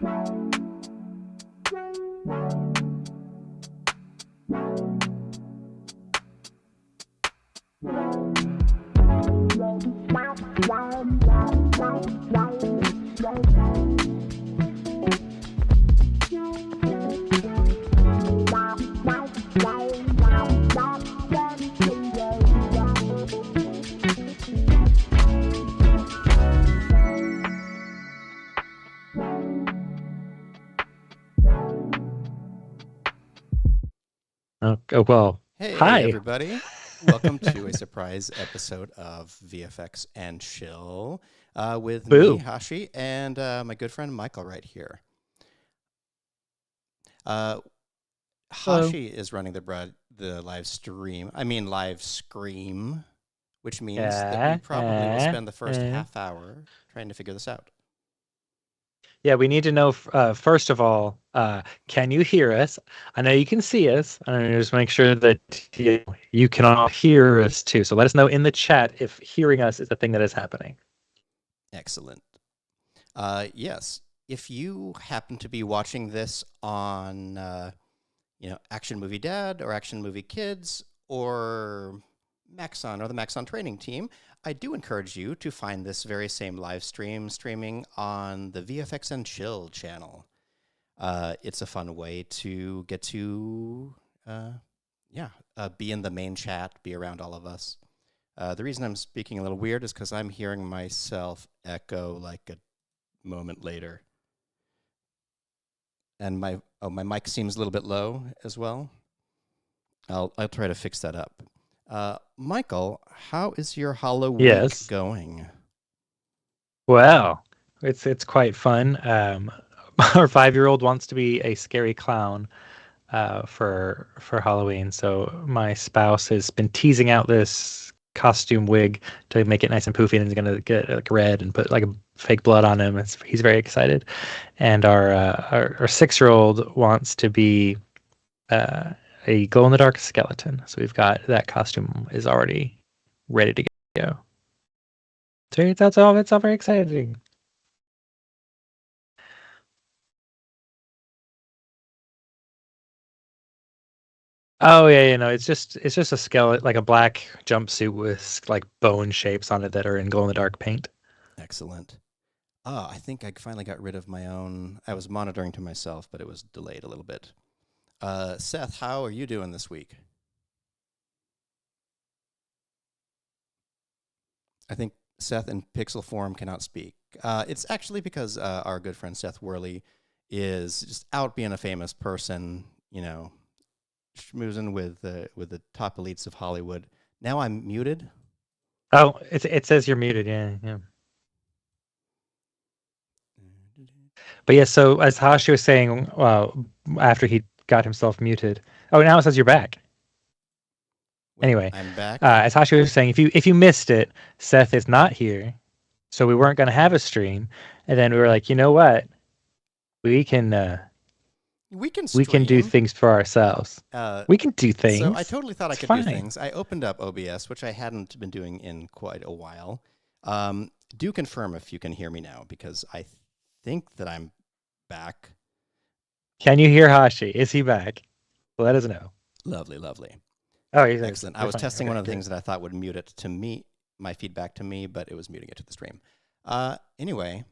Oh, well, Hey, hi. everybody. Welcome to a surprise episode of VFX and Chill with Boo. me, Hashi, and my good friend Michael right here. Hashi is running the live stream. Live scream, which means that we probably will spend the first half hour trying to figure this out. Yeah, we need to know, first of all, can you hear us? I know you can see us. I know, just make sure that you can all hear us too. So let us know in the chat if hearing us is a thing that is happening. Excellent. Yes, if you happen to be watching this on, Action Movie Dad or Action Movie Kids or Maxon or the Maxon training team, I do encourage you to find this very same live streaming on the VFX and Chill channel. It's a fun way to get to, be in the main chat, be around all of us. The reason I'm speaking a little weird is because I'm hearing myself echo like a moment later. And my mic seems a little bit low as well. I'll try to fix that up. Michael, how is your Halloween going? Well, it's quite fun. Our 5-year-old wants to be a scary clown for Halloween, so my spouse has been teasing out this costume wig to make it nice and poofy, and he's gonna get like red and put like a fake blood on him. He's very excited, and our 6-year-old wants to be a glow-in-the-dark skeleton. So we've got that costume is already ready to go. So it's all very exciting. Oh yeah, it's just a skeleton, like a black jumpsuit with like bone shapes on it that are in glow-in-the-dark paint. Excellent. I think I finally got rid of my own. I was monitoring to myself, but it was delayed a little bit. Seth, how are you doing this week? I think Seth in pixel form cannot speak. It's actually because our good friend Seth Worley is just out being a famous person, schmoozing with the top elites of Hollywood. Now I'm muted. Oh, it says you're muted. Yeah. But yeah, so as Hashi was saying, after he got himself muted. Oh, now it says you're back. Wait, anyway, I'm back. As Hashi was saying, if you missed it, Seth is not here, so we weren't going to have a stream, and then we were like, you know what, we can do things for ourselves. We can do things. So I totally thought I could do things. I opened up OBS, which I hadn't been doing in quite a while. Do confirm if you can hear me now, because I think that I'm back. Can you hear Hashi? Is he back? Let us know. Lovely. Oh, he's excellent. I was testing one of the things that I thought would mute it to me, my feedback to me, but it was muting it to the stream. Anyway,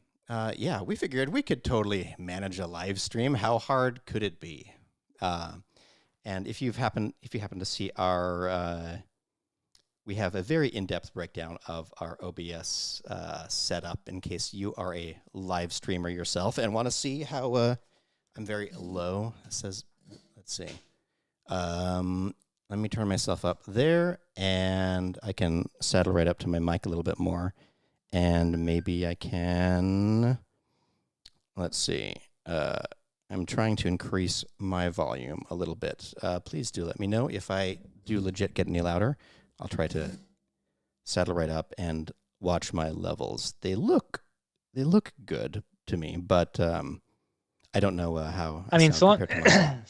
we figured we could totally manage a live stream. How hard could it be? And if you happen to see our, we have a very in-depth breakdown of our OBS setup in case you are a live streamer yourself and want to see how I'm very low. It says, let's see. Let me turn myself up there, and I can saddle right up to my mic a little bit more. And maybe I can, let's see. I'm trying to increase my volume a little bit. Please do let me know if I do legit get any louder. I'll try to saddle right up and watch my levels. They look good to me, but I don't know how. So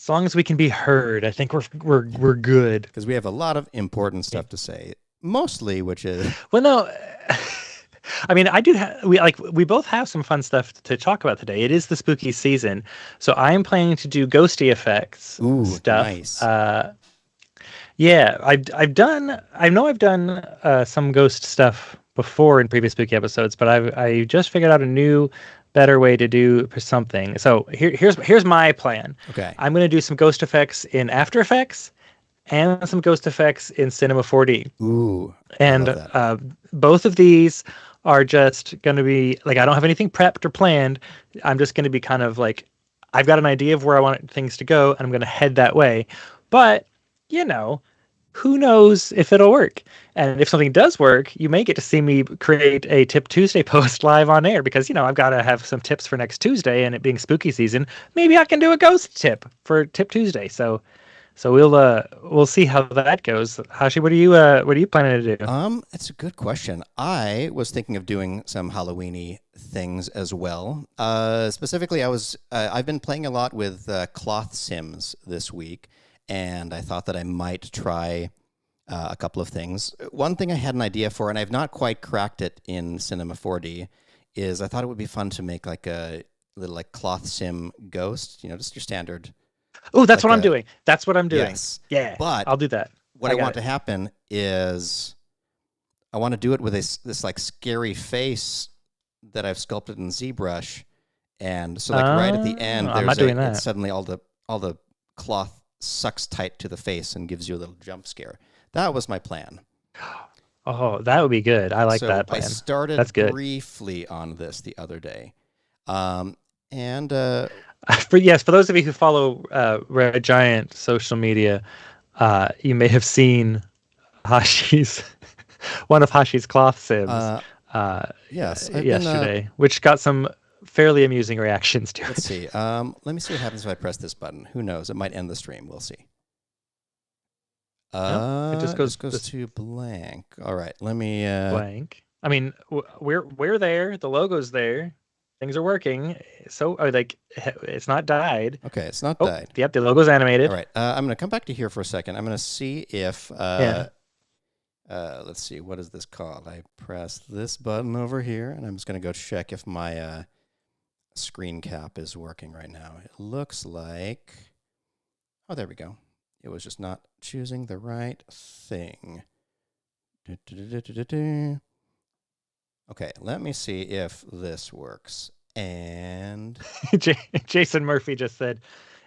long as we can be heard, I think we're good. Because we have a lot of important stuff to say, mostly which is well, no. I mean, I do we both have some fun stuff to talk about today. It is the spooky season, so I am planning to do ghosty effects Ooh, stuff. nice. Yeah, I know I've done some ghost stuff before in previous spooky episodes, but I just figured out a new, better way to do something. So here's my plan. Okay. I'm going to do some ghost effects in After Effects and some ghost effects in Cinema 4D. Ooh, I love And that. both of these are just going to be like, I don't have anything prepped or planned. I'm just going to be kind of like, I've got an idea of where I want things to go, and I'm going to head that way. But, you know, who knows if it'll work? And if something does work, you may get to see me create a Tip Tuesday post live on air because, I've got to have some tips for next Tuesday, and it being spooky season, maybe I can do a ghost tip for Tip Tuesday. So we'll see how that goes. Hashi, what are you planning to do? It's a good question. I was thinking of doing some Halloweeny things as well. Specifically, I've been playing a lot with cloth sims this week, and I thought that I might try a couple of things. One thing I had an idea for, and I've not quite cracked it in Cinema 4D, is I thought it would be fun to make like a little like cloth sim ghost. Just your standard Oh, that's like what I'm a doing. That's what I'm doing. yes. Yeah, But I'll do that. what I I got want it. to happen is I want to do it with this like scary face that I've sculpted in ZBrush, and so like right at the end, I'm not doing it's that. suddenly all the cloth sucks tight to the face and gives you a little jump scare. That was my plan. Oh, that would be good. I like So that I plan. That's started good. briefly on this the other day, and For those of you who follow Red Giant social media, you may have seen Hashi's one of Hashi's cloth sims uh, uh, yes, I've been. yesterday, which got some fairly amusing reactions to Let's it. see. Let me see what happens if I press this button. Who knows? It might end the stream. We'll see. No, it just It goes just goes this to blank. All right, let me. blank. I mean, we're there. The logo's there. Things are working. So, like, it's not died. Okay, it's not Oh, died. yep, the logo's All animated. right, I'm gonna come back to here for a second. I'm gonna see if. Yeah. Let's see. What is this called? I press this button over here, and I'm just gonna go check if my screen cap is working right now. It looks like. Oh, there we go. It was just not choosing the right thing. Okay, let me see if this works. And Jason Murphy just said,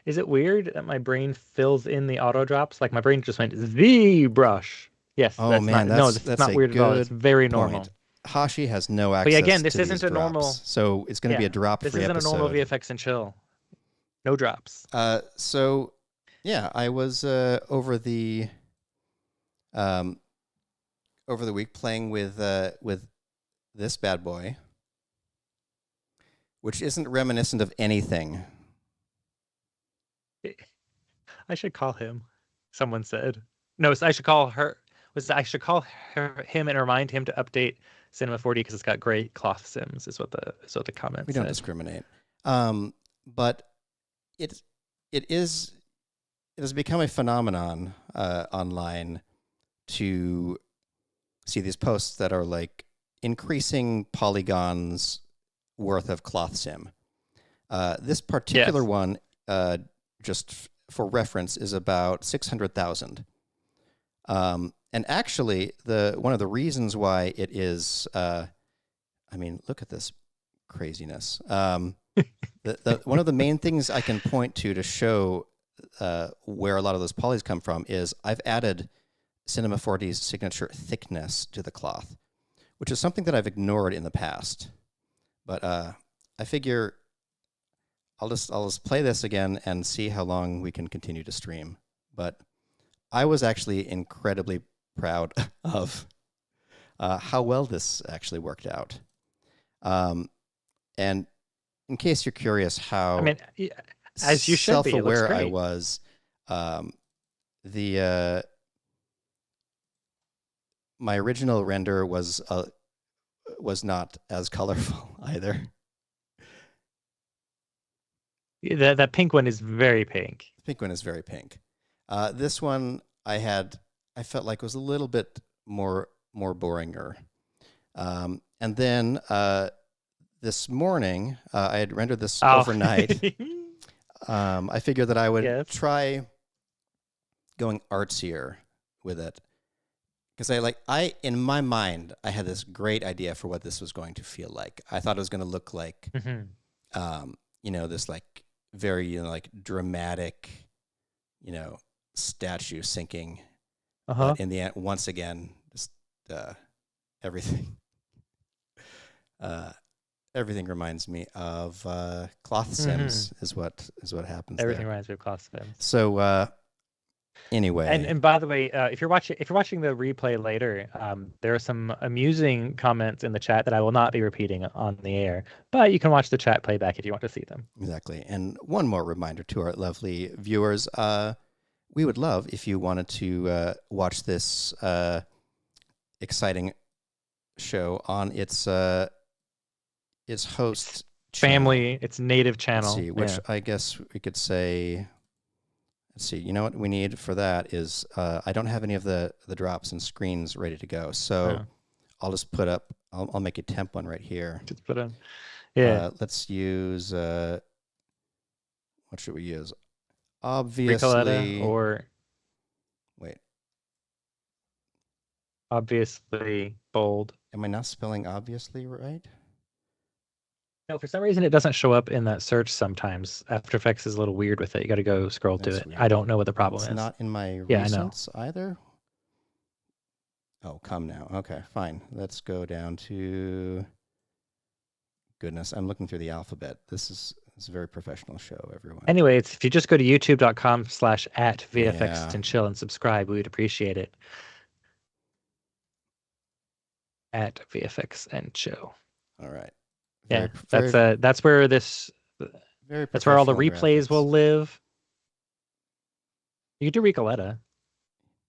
"Is it weird that my brain fills in the auto drops? Like my brain just went the brush." Yes, oh man, that's that's not a weird at all. It's good very point. normal. Hashi has no But yeah, again, access this to these isn't a normal. drops, so it's going to be Yeah, a this drop-free isn't a normal episode. VFX and chill. No drops. So yeah, I was um over the week playing with this bad boy, which isn't reminiscent of anything. I should call him. Someone said. No, I should call her. I should call him and remind him to update Cinema 4D because it's got great cloth sims. Is what the comment We don't said. discriminate. But it it is it has become a phenomenon online to see these posts that are like increasing polygons worth of cloth sim. This particular Yes. one, for reference, is about 600,000. And actually, one of the reasons why it is, I mean, look at this craziness. One of the main things I can point to show where a lot of those polys come from is I've added Cinema 4D's signature thickness to the cloth, which is something that I've ignored in the past. But I figure I'll just play this again and see how long we can continue to stream. But I was actually incredibly proud of how well this actually worked out. And in case you're curious how I mean, as you should be. It looks self-aware I great. was, the my original render was not as colorful either. That pink one is very pink. The pink one is very pink. This one I felt like was a little bit more boringer. And And then this morning, I had rendered this Oh. overnight. I figured that I would Yes. try going artsier with it. Because in my mind, I had this great idea for what this was going to feel like. I thought it was going to look like, this like very, like dramatic, statue sinking. But in the end, once again, just everything. Everything reminds me of cloth sims. Is what happens. Everything there. reminds me of cloth sims. So anyway, and by the way, if you're watching the replay later, there are some amusing comments in the chat that I will not be repeating on the air, but you can watch the chat playback if you want to see them. Exactly. And one more reminder to our lovely viewers: we would love if you wanted to watch this exciting show on its host family, its native channel. Let's see, which I guess we could say. Let's see. You know what we need for that is I don't have any of the drops and screens ready to go, so I'll just put up. I'll make a temp one right here. Just put in. Yeah. Let's use. What should we use? Obviously. Ricoletta or. Wait. Obviously bold. Am I not spelling obviously right? No, for some reason it doesn't show up in that search sometimes. After Effects is a little weird with it. You got to go scroll to it. Weird. I don't know what the problem is. It's not in my recents either. Oh, come now. Okay, fine. Let's go down to... Goodness, I'm looking through the alphabet. This is a very professional show, everyone. Anyway, if you just go to youtube.com/@VFX and chill and subscribe, we would appreciate it. At VFX and chill. All right. That's where this. That's where all the replays will live. You could do Recoletta,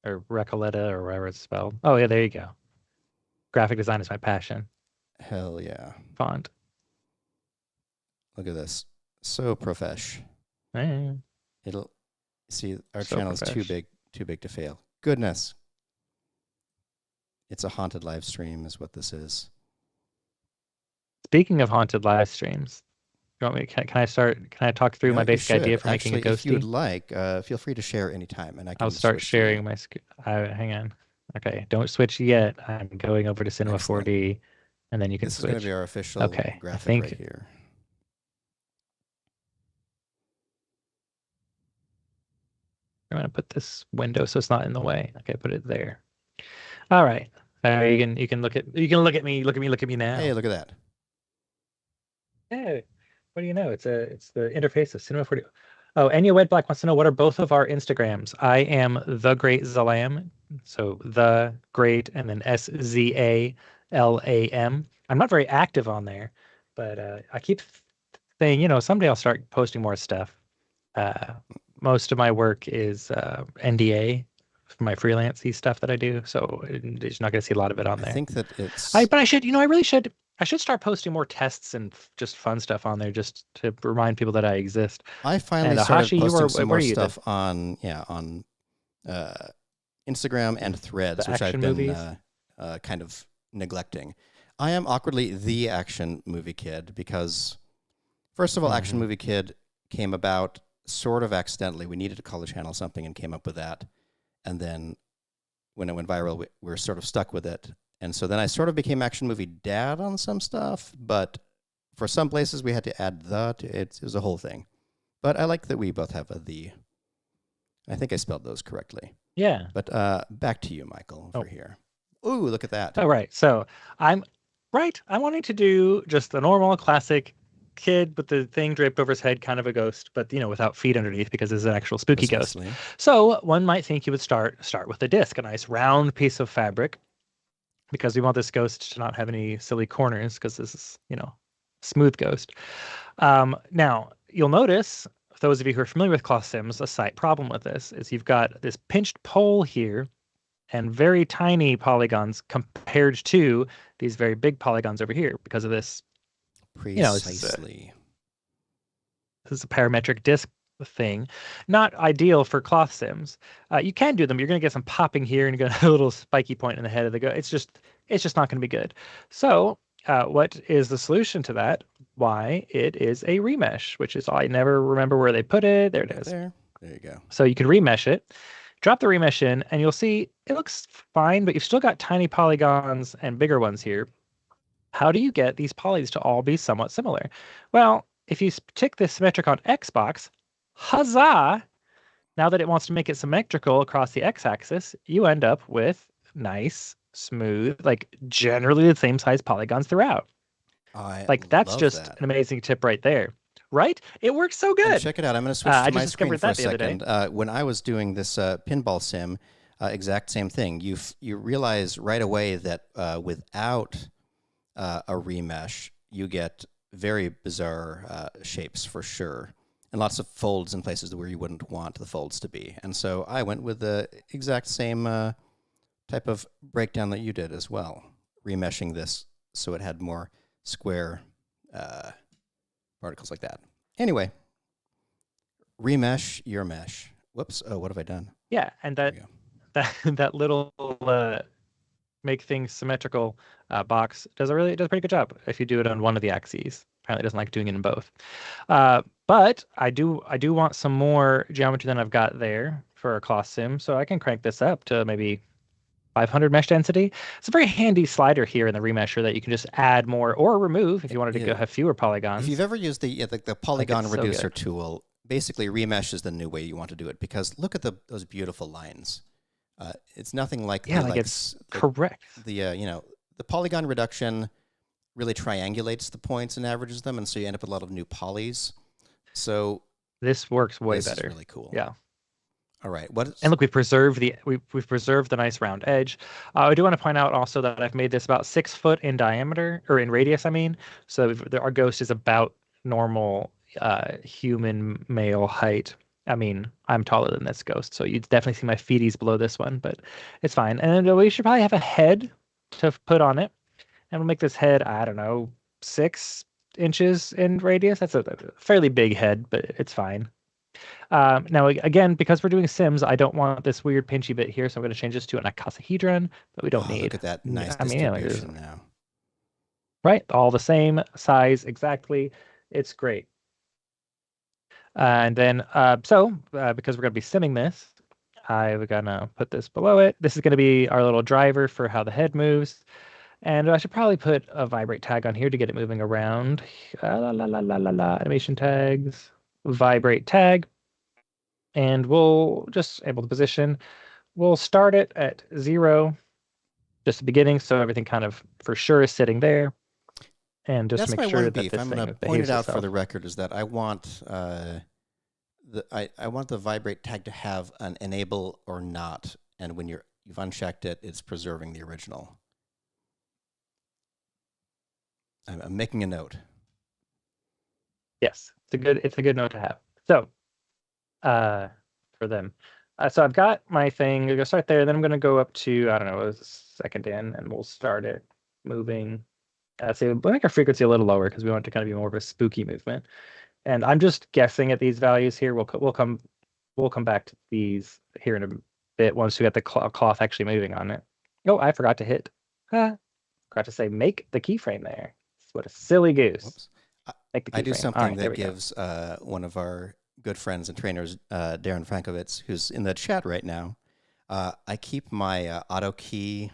or Recoletta, or whatever it's spelled. Oh yeah, there you go. Graphic design is my passion. Hell yeah. Font. Look at this. So profesh. It'll see our channel is too big to fail. Goodness. It's a haunted live stream is what this is. Speaking of haunted live streams, you want me? Can I start? Can I talk through my basic idea for making a ghosty? If you would like, feel free to share anytime, and I'll start sharing my screen. Hang on. Okay, don't switch yet. I'm going over to Cinema 4D, and then you can switch. This is going to be our official graphic right here. I'm going to put this window so it's not in the way. Okay, put it there. All right. You can look at me. Look at me now. Hey, look at that. Yeah. What do you know? It's the interface of Cinema 4D. Oh, Enya Wedblack wants to know, what are both of our Instagrams? I am The Great Zalam. So The Great and then SZALAM. I'm not very active on there, but I keep saying, someday I'll start posting more stuff. Most of my work is NDA for my freelance-y stuff that I do, so you're not going to see a lot of it on there. I think that it's... But I should, I really should. I should start posting more tests and just fun stuff on there, just to remind people that I exist. I finally started posting some more stuff on Instagram and Threads, which I've been kind of neglecting. I am awkwardly the action movie kid because, first of all, Action Movie Kid came about sort of accidentally. We needed to call the channel something and came up with that. And then when it went viral, we were sort of stuck with it. And so then I sort of became Action Movie Dad on some stuff, but for some places we had to add the to it. It was a whole thing. But I like that we both have a the. I think I spelled those correctly. Yeah. But back to you, Michael, over here. Ooh, look at that. Oh, right. So I'm wanting to do just the normal classic kid with the thing draped over his head, kind of a ghost, but without feet underneath because it's an actual spooky ghost. So one might think you would start with a disc, a nice round piece of fabric, because we want this ghost to not have any silly corners because this is, smooth ghost. Now, you'll notice, those of you who are familiar with cloth sims, a slight problem with this is you've got this pinched pole here and very tiny polygons compared to these very big polygons over here because of this. Precisely. This is a parametric disc thing. Not ideal for cloth sims. You can do them. You're going to get some popping here and you're going to have a little spiky point in the head of the ghost. It's just not going to be good. So What is the solution to that? Why, it is a remesh, which is I never remember where they put it. There it Right is. there. There you go. So you can remesh it, drop the remesh in, and you'll see it looks fine, but you've still got tiny polygons and bigger ones here. How do you get these polys to all be somewhat similar? Well, if you tick this symmetric on Xbox, huzzah! Now that it wants to make it symmetrical across the x-axis, you end up with nice, smooth, like generally the same size polygons throughout. I Like that's love just that. an amazing tip right there, right? It works so And good. check it out. I'm going to switch I to just my screen discovered for a that the other day. second. When I was doing this pinball sim, exact same thing. You realize right away that without a remesh, you get very bizarre shapes for sure, and lots of folds in places where you wouldn't want the folds to be. And so I went with the exact same type of breakdown that you did as well, remeshing this so it had more square particles like that. Anyway, remesh your mesh. Whoops. Oh, what have I done? Yeah, and There we go. that little make things symmetrical box does a pretty good job if you do it on one of the axes. Apparently, it doesn't like doing it in both. But I do want some more geometry than I've got there for a cloth sim, so I can crank this up to maybe 500 mesh density. It's a very handy slider here in the remesher that you can just add more or remove if you wanted to go have fewer If you've polygons. ever used the Like polygon it's so reducer good. tool, basically remesh is the new way you want to do it because look at those beautiful lines. It's nothing like Yeah, the like like it's correct. the polygon reduction really triangulates the points and averages them, and so you end up with a lot of new polys. So This works way this is better. really cool. Yeah. All right, And look, we've preserved the nice round edge. I do want to point out also that I've made this about 6 foot in diameter or in radius, I mean. So our ghost is about normal human male height. I mean, I'm taller than this ghost, so you'd definitely see my feeties below this one, but it's fine. And we should probably have a head to put on it, and we'll make this head, I don't know, 6 inches in radius. That's a fairly big head, but it's fine. Now, again, because we're doing Sims, I don't want this weird pinchy bit here, so I'm going to change this to an icosahedron, but we don't oh, look need. at that nice I mean, yeah, like distribution now. right? All the same size exactly. It's great. And then, because we're going to be simming this, I'm going to put this below it. This is going to be our little driver for how the head moves. And I should probably put a vibrate tag on here to get it moving around. La, la, la, la, la, la, animation tags, vibrate tag. And we'll just able to position. We'll start it at 0, just the beginning, so everything kind of for sure is sitting there, and just That's make my one sure that beef. this I'm going thing to point it behaves out for itself. the record is that I want I want the vibrate tag to have an enable or not, and when you've unchecked it, it's preserving the original. I'm making a note. Yes, it's a good note to have. So, for them. So I've got my thing. I'm gonna start there, then I'm gonna go up to, I don't know, a second in, and we'll start it moving. So we'll make our frequency a little lower because we want it to kind of be more of a spooky movement. And I'm just guessing at these values here. We'll come back to these here in a bit once we get the cloth actually moving on it. Oh, I forgot to hit. Forgot to say make the keyframe there. What a silly goose. Whoops. Make the I do keyframe. All something right, there that we go. gives one of our good friends and trainers, Darren Frankovitz, who's in the chat right now. I keep my auto key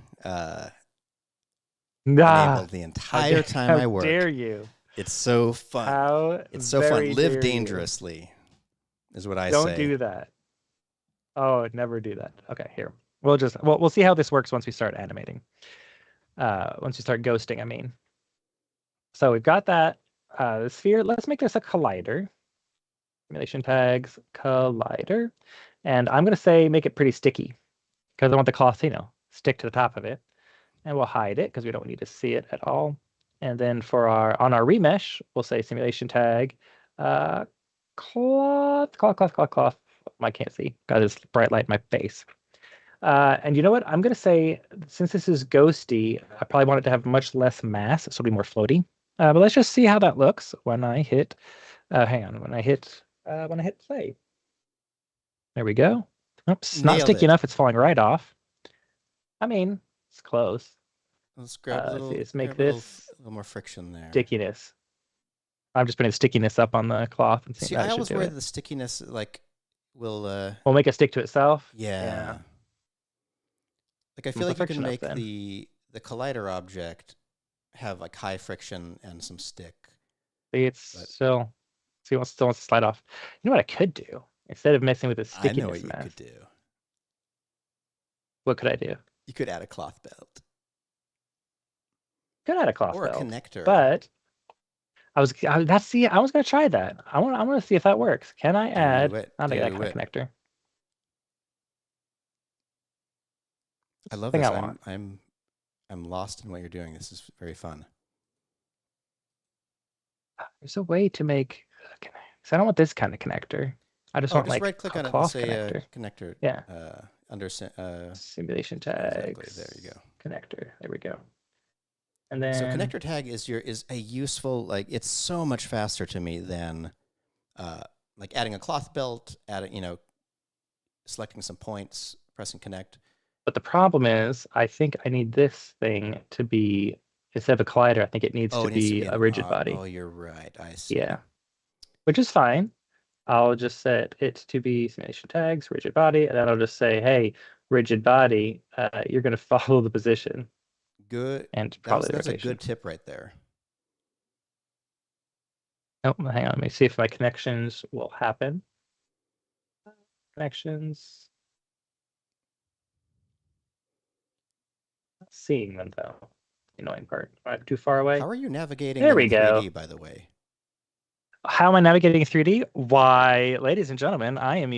enabled the entire time I work. How dare you? It's so fun. How It's so fun. Live dare dangerously is what I Don't say. do that. Oh, never do that. Okay, here. We'll see how this works once we start animating. Once you start ghosting, I mean. So we've got that the sphere. Let's make this a collider. Simulation tags, collider. And I'm going to say make it pretty sticky because I want the cloth to, stick to the top of it. And we'll hide it because we don't need to see it at all. And then on our remesh, we'll say simulation tag, cloth. I can't see. Got this bright light in my face. And you know what? I'm going to say, since this is ghosty, I probably want it to have much less mass, so it'll be more floaty. But let's just see how that looks when I hit, hang on, when I hit play. There we go. Oops, not Nailed sticky it. enough. It's falling right off. I mean, it's close. Let's grab a little, Let's make grab a little this little more friction there. stickiness. I'm just putting stickiness up on the cloth and seeing See, that I it should always do worry it. that the stickiness like will We'll make it stick to itself. Yeah. yeah. Like I Put feel the like you friction can up make then. the collider object have like high friction and some stick. See, it's But still, see, it still wants to slide off. You know what I could do? Instead of messing with the I know stickiness what you could mess, do. what could I do? You could add a cloth belt Could add a cloth or a belt, connector. but I was gonna try that. I want to see if that works. Can I Do add? it. I think that Do kind of it. connector. I That's the love thing I this. want. I'm lost in what you're doing. This is very fun. There's a way to make. Okay, so I don't want this kind of connector. I just Oh, want just like right click a on it and cloth say connector. connector Yeah. under Simulation exactly. There you tags. go. Connector. There we go. And So then connector tag is a useful like it's so much faster to me than uh, like adding a cloth belt, adding selecting some points, pressing connect. but the problem is, I think I need this thing to be, instead of a collider, I think it needs Oh, to it needs to be be a an rigid oh, body. you're right. I see. Yeah, which is fine. I'll just set it to be simulation tags, rigid body, and then I'll just say, hey, rigid body, you're going to follow the position Good. and probably the That's a rotation. good tip right there. Oh, hang on. Let me see if my connections will happen. Connections. Not seeing them though. The annoying part. I'm too far away. How are you navigating There them we in go. 3D, by the way? How am I navigating 3D? Why, ladies and gentlemen, I am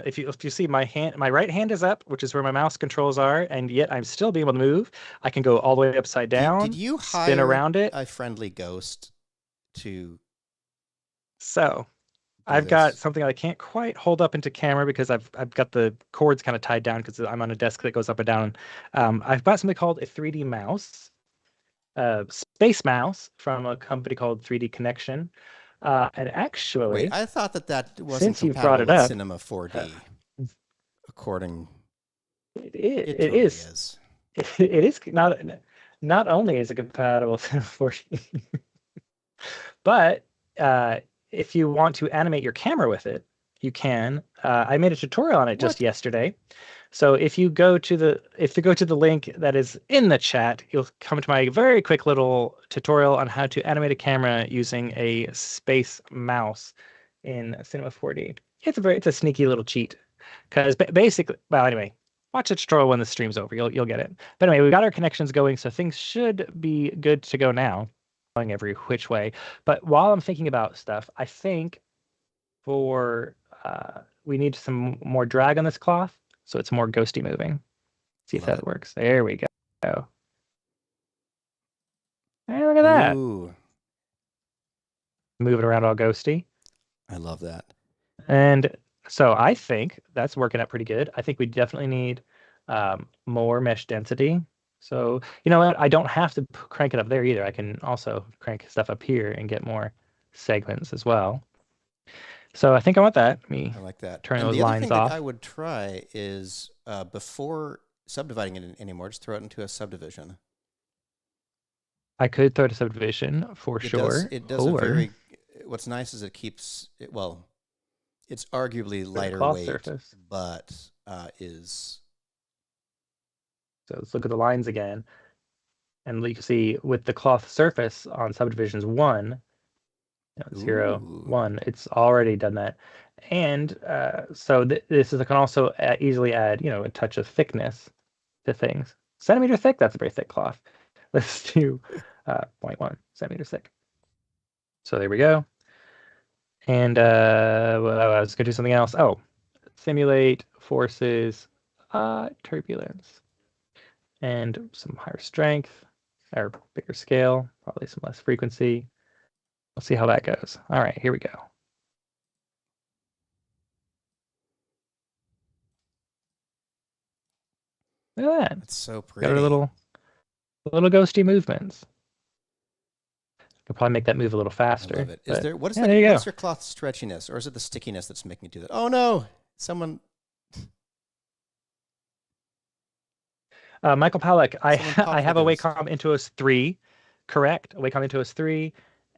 if you see my right hand is up, which is where my mouse controls are, and yet I'm still being able to move. I can go all the way upside Did down, you spin hire around it. a friendly ghost to So do I've got this? something I can't quite hold up into camera because I've got the cords kind of tied down because I'm on a desk that goes up and down. I've got something called a 3D mouse, space mouse from a company called 3D Connection. And Wait, actually, I thought that wasn't since you've brought compatible it with up, Cinema uh, 4D. According, it it totally is is. it is not only is it compatible to 4D, but uh, if you want to animate your camera with it, you can. I made a tutorial on it just What? yesterday. So if you go to the link that is in the chat, you'll come to my very quick little tutorial on how to animate a camera using a space mouse in Cinema 4D. It's a sneaky little cheat because basically, well, anyway, watch the tutorial when the stream's over. You'll get it. But anyway, we got our connections going, so things should be good to go now. Going every which way. But while I'm thinking about stuff, I think for we need some more drag on this cloth, so it's more ghosty moving. See if Love that it. works. There we go. Hey, look at that. Ooh, Move it around all ghosty. I love that. And so I think that's working out pretty good. I think we definitely need more mesh density. So, you know what? I don't have to crank it up there either. I can also crank stuff up here and get more segments as well. So I think I want that. Let me I like that. turn And those the other lines thing that I off. would try is before subdividing it anymore, just throw it into a subdivision. I could throw it to subdivision for sure. It does a Or very what's nice is it keeps it well, it's arguably for the lighter cloth weight, surface. but is So let's look at the lines again. And you can see with the cloth surface on subdivisions 1, 0, ooh. 1, it's already done that. And so this is, I can also easily add, a touch of thickness to things. Centimeter thick, that's a very thick cloth. Let's do 0.1 centimeters thick. So there we go. And well, I was going to do something else. Oh, simulate forces, turbulence, and some higher strength or bigger scale, probably some less frequency. We'll see how that goes. All right, here we go. Look at that. It's so Got our pretty. little ghosty movements. Could probably make that move a little I love faster, it. Is but there what is yeah, that? there you What go. is your cloth stretchiness, or is it the stickiness that's making it do that? Oh no! Someone Michael Palak, someone I popped the have a ghost. Wacom Intuos 3 correct, a Wacom Intuos 3,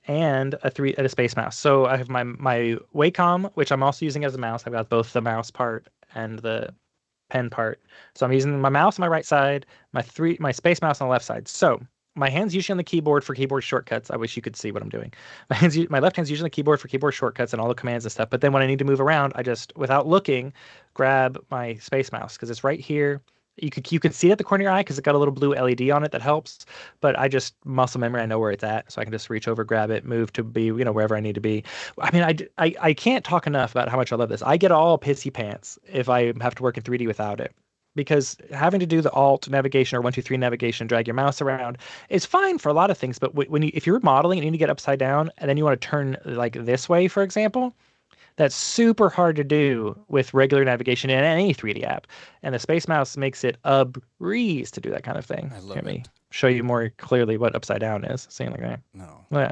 and a Space Mouse. So I have my Wacom, which I'm also using as a mouse. I've got both the mouse part and the pen part. So I'm using my mouse on my right side, my Space Mouse on the left side. So my hand's usually on the keyboard for keyboard shortcuts. I wish you could see what I'm doing. My left hand's usually on the keyboard for keyboard shortcuts and all the commands and stuff. But then when I need to move around, I just, without looking, grab my Space Mouse because it's right here. You could see it at the corner of your eye because it got a little blue LED on it that helps. But I just muscle memory, I know where it's at, so I can just reach over, grab it, move to be wherever I need to be. I mean, I can't talk enough about how much I love this. I get all pissy pants if I have to work in 3D without it. Because having to do the alt navigation or 1, 2, 3 navigation, drag your mouse around is fine for a lot of things. But if you're modeling and you need to get upside down and then you want to turn like this way, for example, that's super hard to do with regular navigation in any 3D app. And the Space Mouse makes it a breeze to do that kind of thing. I love Let me it. show you more clearly what upside down is. Seeing like that. No. Yeah.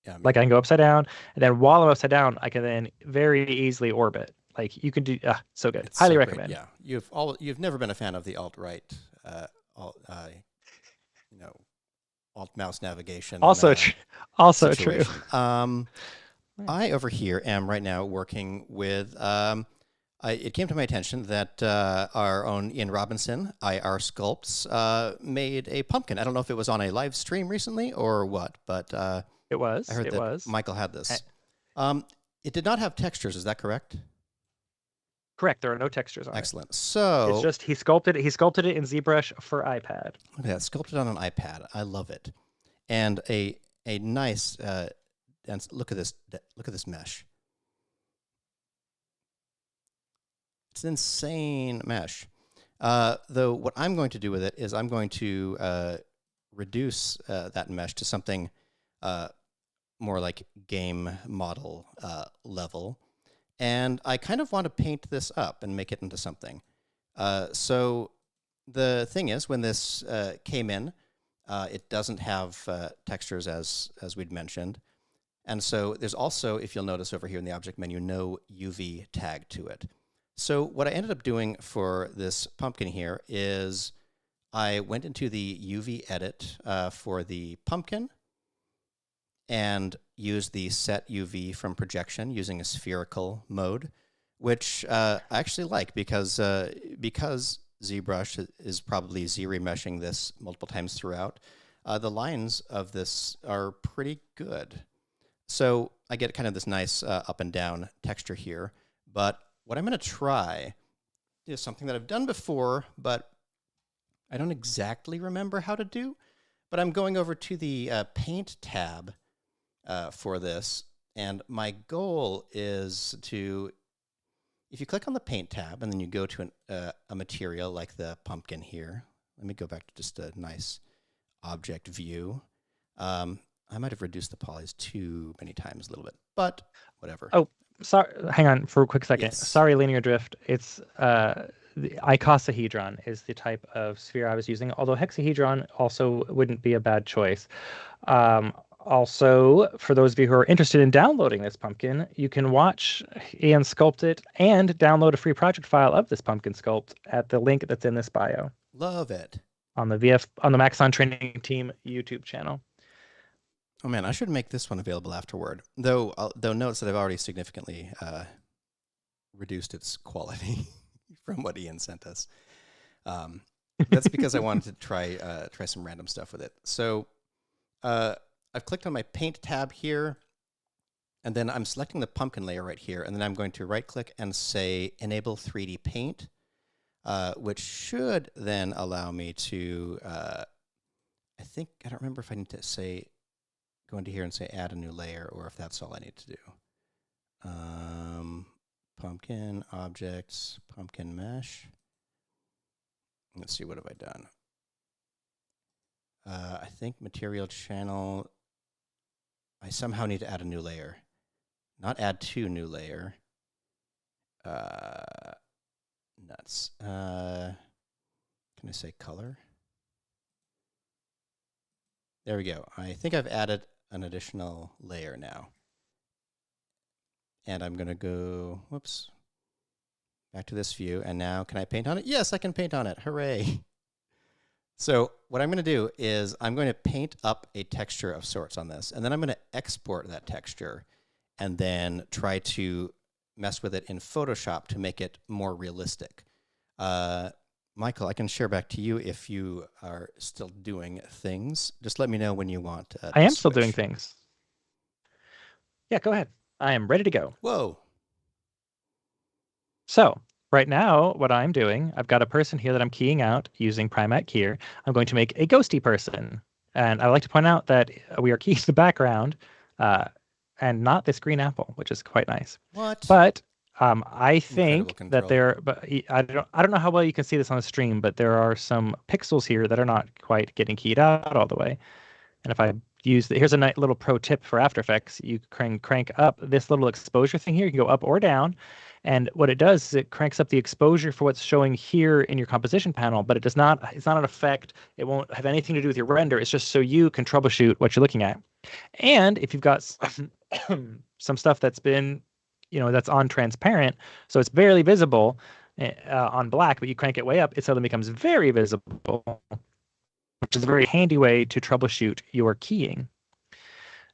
Yeah, I Like mean, I can go upside down, and then while I'm upside down, I can then very easily orbit. Like you can do, so good. it's Highly so great. recommend. Yeah, you've never been a fan of the alt right, alt you know, alt mouse navigation Also, also true. situation. I over here am right now working with. It came to my attention that our own Ian Robinson, IR Sculpts, made a pumpkin. I don't know if it was on a live stream recently or what, but It I was. heard It that was. Michael had Eh, this. It did not have textures. Is that correct? Correct. There are no textures on it. Excellent. It's So just he sculpted it in ZBrush for iPad. look at that, sculpted on an iPad. I love it. And a nice and look at this mesh. It's an insane mesh. Though what I'm going to do with it is I'm going to reduce that mesh to something more like game model level. And I kind of want to paint this up and make it into something. So the thing is, when this came in, it doesn't have textures as we'd mentioned. And so there's also, if you'll notice over here in the object menu, no UV tag to it. So what I ended up doing for this pumpkin here is I went into the UV edit for the pumpkin and used the set UV from projection using a spherical mode, which I actually like because ZBrush is probably Z-remeshing this multiple times throughout. The lines of this are pretty good. So I get kind of this nice up and down texture here. But what I'm going to try is something that I've done before, but I don't exactly remember how to do. But I'm going over to the Paint tab for this. And my goal is to, if you click on the Paint tab and then you go to a material like the pumpkin here. Let me go back to just a nice object view. I might have reduced the polys too many times a little bit, but whatever. Oh, sorry. Hang on for a quick second. Yes. Sorry, linear drift. It's the icosahedron is the type of sphere I was using. Although hexahedron also wouldn't be a bad choice. Also, for those of you who are interested in downloading this pumpkin, you can watch Ian sculpt it and download a free project file of this pumpkin sculpt at the link that's in this bio Love it. on the Maxon Training Team YouTube channel. Oh man, I should make this one available afterward. Though notice that I've already significantly reduced its quality from what Ian sent us. That's because I wanted to try some random stuff with it. So I've clicked on my Paint tab here, and then I'm selecting the pumpkin layer right here, and then I'm going to right-click and say Enable 3D Paint, which should then allow me to, I don't remember if I need to say, go into here and say Add a new layer, or if that's all I need to do. Pumpkin, Objects, Pumpkin Mesh. Let's see, what have I done? I think Material Channel, I somehow need to add a new layer. Not add to new layer. Nuts. Can I say color? There we go. I think I've added an additional layer now. And I'm going to go, whoops, back to this view. And now can I paint on it? Yes, I can paint on it. Hooray. So what I'm going to do is I'm going to paint up a texture of sorts on this, and then I'm going to export that texture and then try to mess with it in Photoshop to make it more realistic. Michael, I can share back to you if you are still doing things. Just let me know when you want to I am still doing switch. things. Yeah, go ahead. I am ready to go. Whoa. So right now, what I'm doing, I've got a person here that I'm keying out using Primat Keyer. I'm going to make a ghosty person. And I like to point out that we are keying the background uh, and not this green apple, which is quite nice. What? But I Incredible think that control. there, but I don't know how well you can see this on the stream, but there are some pixels here that are not quite getting keyed out all the way. And if I here's a nice little pro tip for After Effects. You can crank up this little exposure thing here. You can go up or down. And what it does is it cranks up the exposure for what's showing here in your composition panel, but it's not an effect. It won't have anything to do with your render. It's just so you can troubleshoot what you're looking at. And if you've got some stuff that's been, that's on transparent, so it's barely visible on black, but you crank it way up, it suddenly becomes very visible, which is a very handy way to troubleshoot your keying.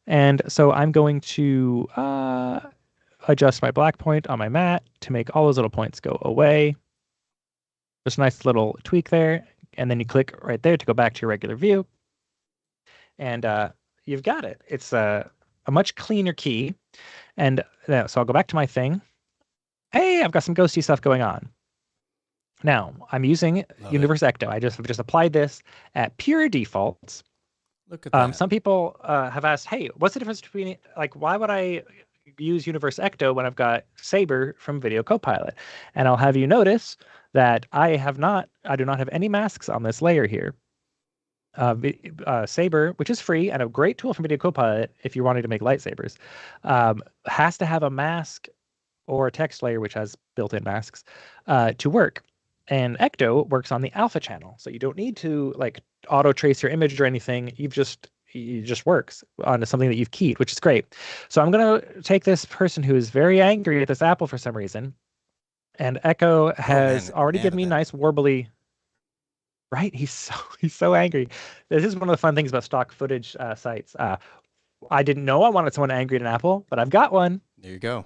And so I'm going to adjust my black point on my mat to make all those little points go away. Just a nice little tweak there. And then you click right there to go back to your regular view. And you've got it. It's a much cleaner key. And so I'll go back to my thing. Hey, I've got some ghosty stuff going on. Now, I'm using Universe Ecto. I just applied this at pure defaults. Look at that. Some people have asked, hey, what's the difference between, like, why would I use Universe Ecto when I've got Saber from Video Copilot? And I'll have you notice that I do not have any masks on this layer here. Saber, which is free and a great tool from Video Copilot if you're wanting to make lightsabers, has to have a mask or a text layer, which has built-in masks, to work. And Ecto works on the alpha channel, so you don't need to like auto trace your image or anything. It just works on something that you've keyed, which is great. So I'm gonna take this person who is very angry at this apple for some reason, and Echo has already given me nice warbly. Right, he's so angry. This is one of the fun things about stock footage sites. I didn't know I wanted someone angry at an apple, but I've got one. There you go.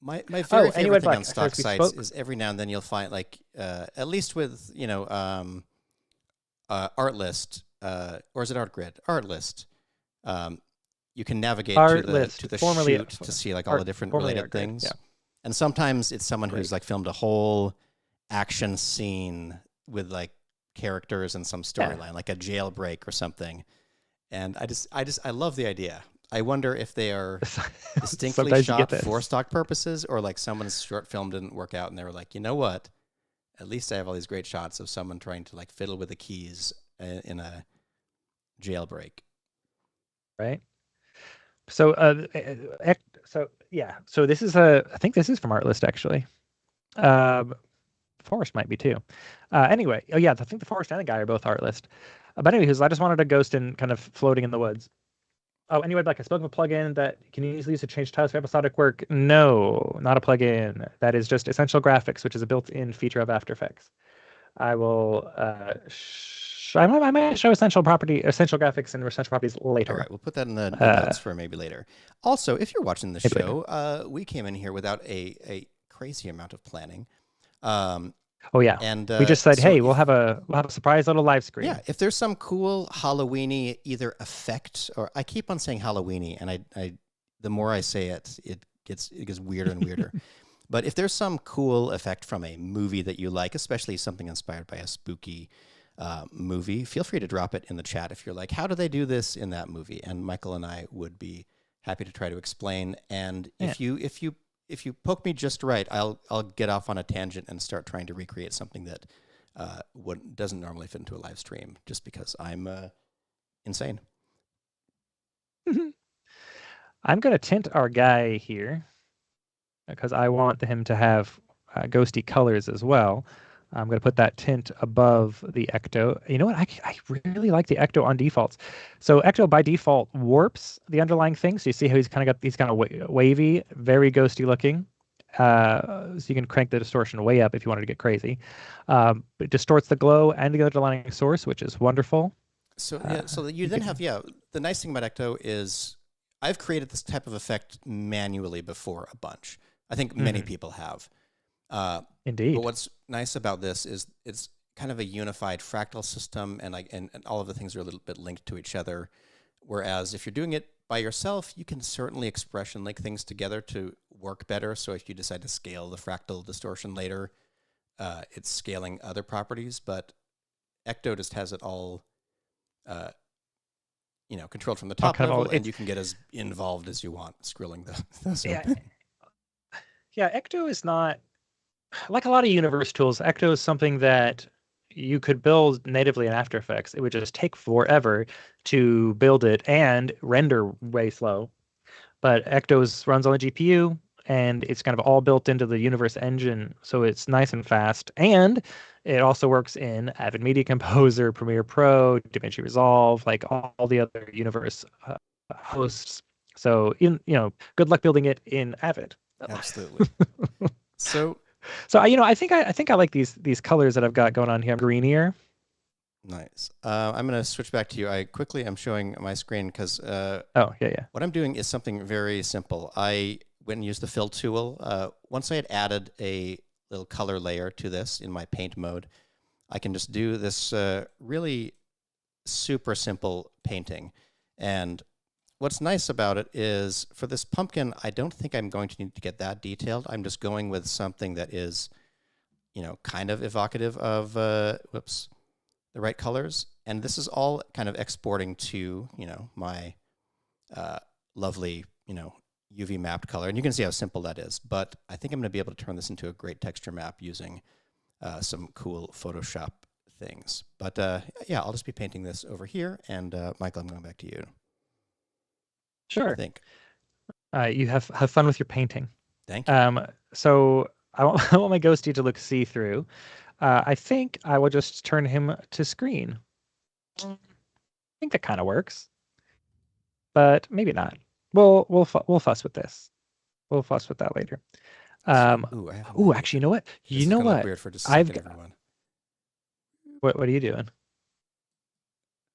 My very favorite thing on stock sites is every now and then you'll find, like, at least with, Artlist, or is it ArtGrid? Artlist. You can navigate to the shoot to see like all the different related things. Yeah. And sometimes it's someone who's like filmed a whole action scene with like characters and some storyline, like a jailbreak or something. And I love the idea. I wonder if they are distinctly shot for stock purposes, or like someone's short film didn't work out and they were like, you know what? At least I have all these great shots of someone trying to like fiddle with the keys in a jailbreak. Right. So, so this is I think this is from Artlist actually. Forest might be too. Anyway, I think the Forest and the guy are both Artlist. But anyway, I just wanted a ghost in kind of floating in the woods. Oh, anyway, like I spoke of a plugin that can you easily use to change titles for episodic work. No, not a plugin. That is just Essential Graphics, which is a built-in feature of After Effects. I will. I might show Essential Graphics and Essential Properties later. All right, we'll put that in the notes for maybe later. Also, if you're watching the show, we came in here without a crazy amount of planning. And we just said, hey, we'll have a surprise little live screen. Yeah, if there's some cool Halloweeny either effect, or I keep on saying Halloweeny, and I the more I say it, it gets weirder and weirder. But if there's some cool effect from a movie that you like, especially something inspired by a spooky movie, feel free to drop it in the chat. If you're like, how do they do this in that movie? And Michael and I would be happy to try to explain. And if you poke me just right, I'll get off on a tangent and start trying to recreate something that doesn't normally fit into a live stream, just because I'm insane. I'm going to tint our guy here because I want him to have ghosty colors as well. I'm going to put that tint above the Ecto. You know what? I really like the Ecto on defaults. So Ecto by default warps the underlying thing. So you see how he's kind of wavy, very ghosty looking. So you can crank the distortion way up if you wanted to get crazy. It distorts the glow and the underlying source, which is wonderful. So yeah, so you You then can, have the nice thing about Ecto is I've created this type of effect manually before a bunch. I think many people have. But indeed. what's nice about this is it's kind of a unified fractal system, and and all of the things are a little bit linked to each other. Whereas if you're doing it by yourself, you can certainly expression link things together to work better. So if you decide to scale the fractal distortion later, it's scaling other properties. But Ecto just has it all, controlled from the top Kind of all level, and you can get as involved as you want, scrolling those yeah, open. yeah. Ecto is not like a lot of universe tools. Ecto is something that you could build natively in After Effects. It would just take forever to build it and render way slow. But Ecto's runs on the GPU and it's kind of all built into the Universe engine, so it's nice and fast. And it also works in Avid Media Composer, Premiere Pro, DaVinci Resolve, like all the other Universe hosts. So good luck building it in Avid. Absolutely. So So I think I like these colors that I've got going on here. I'm greenier. nice. I'm going to switch back to you. I quickly am showing my screen because Oh yeah. what I'm doing is something very simple. I went and used the fill tool. Once I had added a little color layer to this in my paint mode, I can just do this really super simple painting. And what's nice about it is for this pumpkin, I don't think I'm going to need to get that detailed. I'm just going with something that is, kind of evocative of, the right colors. And this is all kind of exporting to, my lovely, UV mapped color. And you can see how simple that is. But I think I'm going to be able to turn this into a great texture map using some cool Photoshop things. But yeah, I'll just be painting this over here. And Michael, I'm going back to you. I Sure. think. You have fun with your painting. Thank you. So I want, I want my ghosty to look see-through. I think I will just turn him to screen. I think that kind of works, but maybe not. We'll fuss with this. We'll fuss with that later. So, I have an Ooh, idea. actually, you know what? This You is know going to look what? weird for just a I've second, got, everyone. what are you doing?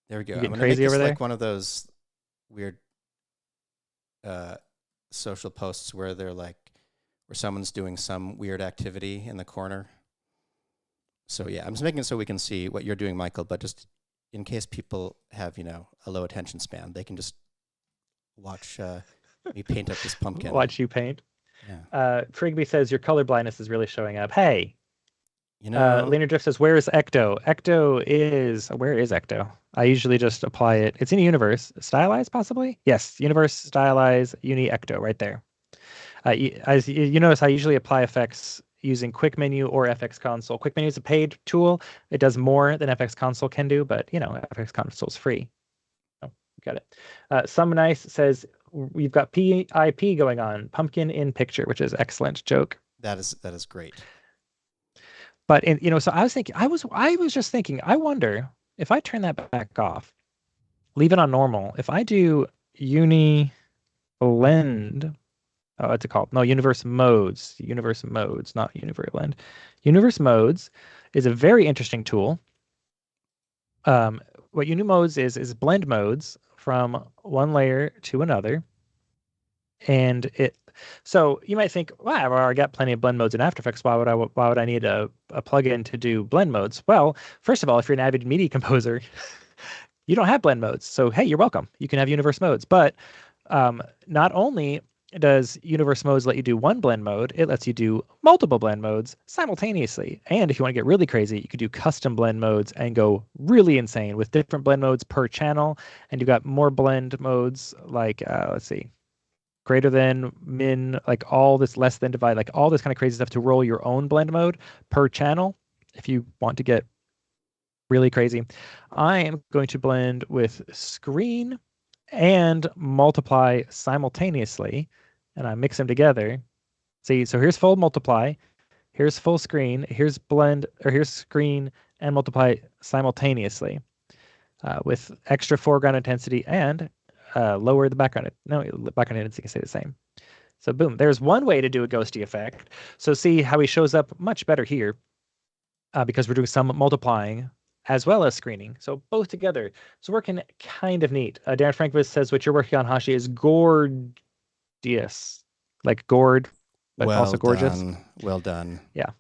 There we go. You I'm getting going to make crazy this over there? like one of those weird social posts where where someone's doing some weird activity in the corner. So yeah, I'm just making it so we can see what you're doing, Michael, but just in case people have, a low attention span, they can just watch me paint up this pumpkin. Watch you paint. Yeah. Trigby says your color blindness is really showing up. Hey, You know, Leonard Drift says, where is Ecto? Where is Ecto? I usually just apply it. It's in Universe. Stylize, possibly? Yes, Universe, Stylize, Uni, Ecto, right there. As you notice, I usually apply effects using Quick Menu or FX Console. Quick Menu is a paid tool. It does more than FX Console can do, but, FX Console is free. Oh, got it. Some Nice says, we've got PIP going on, pumpkin in picture, which is excellent joke. that is great. But so I was thinking, I was just thinking, I wonder if I turn that back off, leave it on normal. If I do uni blend, oh, what's it called? No, universe modes, not universe blend. Universe modes is a very interesting tool. What uni modes is blend modes from one layer to another, and so you might think, wow, I've already got plenty of blend modes in After Effects. Why would I need a plugin to do blend modes? Well, first of all, if you're an avid media composer, you don't have blend modes. So hey, you're welcome. You can have universe modes. But not only does universe modes let you do one blend mode, it lets you do multiple blend modes simultaneously. And if you want to get really crazy, you could do custom blend modes and go really insane with different blend modes per channel. And you've got more blend modes like, let's see, greater than, min, like all this, less than, divide, like all this kind of crazy stuff to roll your own blend mode per channel if you want to get really crazy. I am going to blend with screen and multiply simultaneously, and I mix them together. See, so here's full multiply, here's full screen, here's blend, or here's screen and multiply simultaneously with extra foreground intensity and lower the background. No, background intensity can stay the same. So boom, there's one way to do a ghosty effect. So see how he shows up much better here because we're doing some multiplying as well as screening. So both together. It's working kind of neat. Darren Frankvis says what you're working on, Hashi, is gorgeous. Like gourd, but also Well gorgeous. done. Well done. Yeah.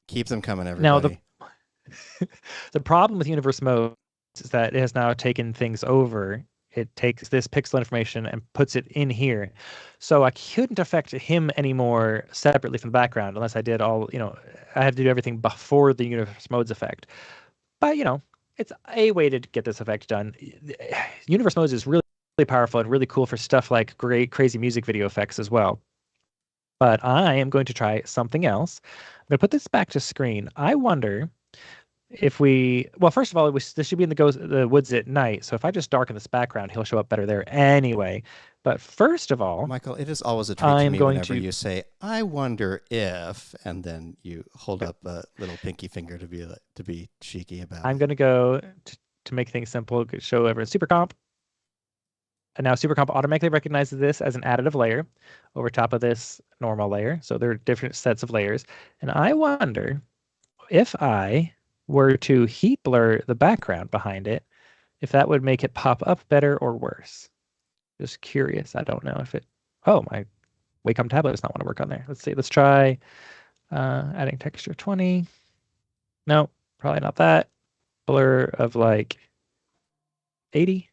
Keep them coming, Now the everybody. the problem with universe mode is that it has now taken things over. It takes this pixel information and puts it in here. So I couldn't affect him anymore separately from the background unless I did all, I had to do everything before the universe modes effect. But, it's a way to get this effect done. Universe modes is really, really powerful and really cool for stuff like great, crazy music video effects as well. But I am going to try something else. I'm going to put this back to screen. I wonder if well, first of all, this should be in the woods at night. So if I just darken this background, he'll show up better there anyway. But first of all, Michael, it is always a treat to I'm me going whenever to, you say, "I wonder if," and then you hold up a little pinky finger to be cheeky about I'm it. going to go to make things simple, show everyone Supercomp. And now Supercomp automatically recognizes this as an additive layer over top of this normal layer. So there are different sets of layers. And I wonder if I were to heat blur the background behind it, if that would make it pop up better or worse. Just curious. I don't know if it. Oh, my Wacom tablet does not want to work on there. Let's see. Let's try adding texture 20. No, probably not that. Blur of like 80.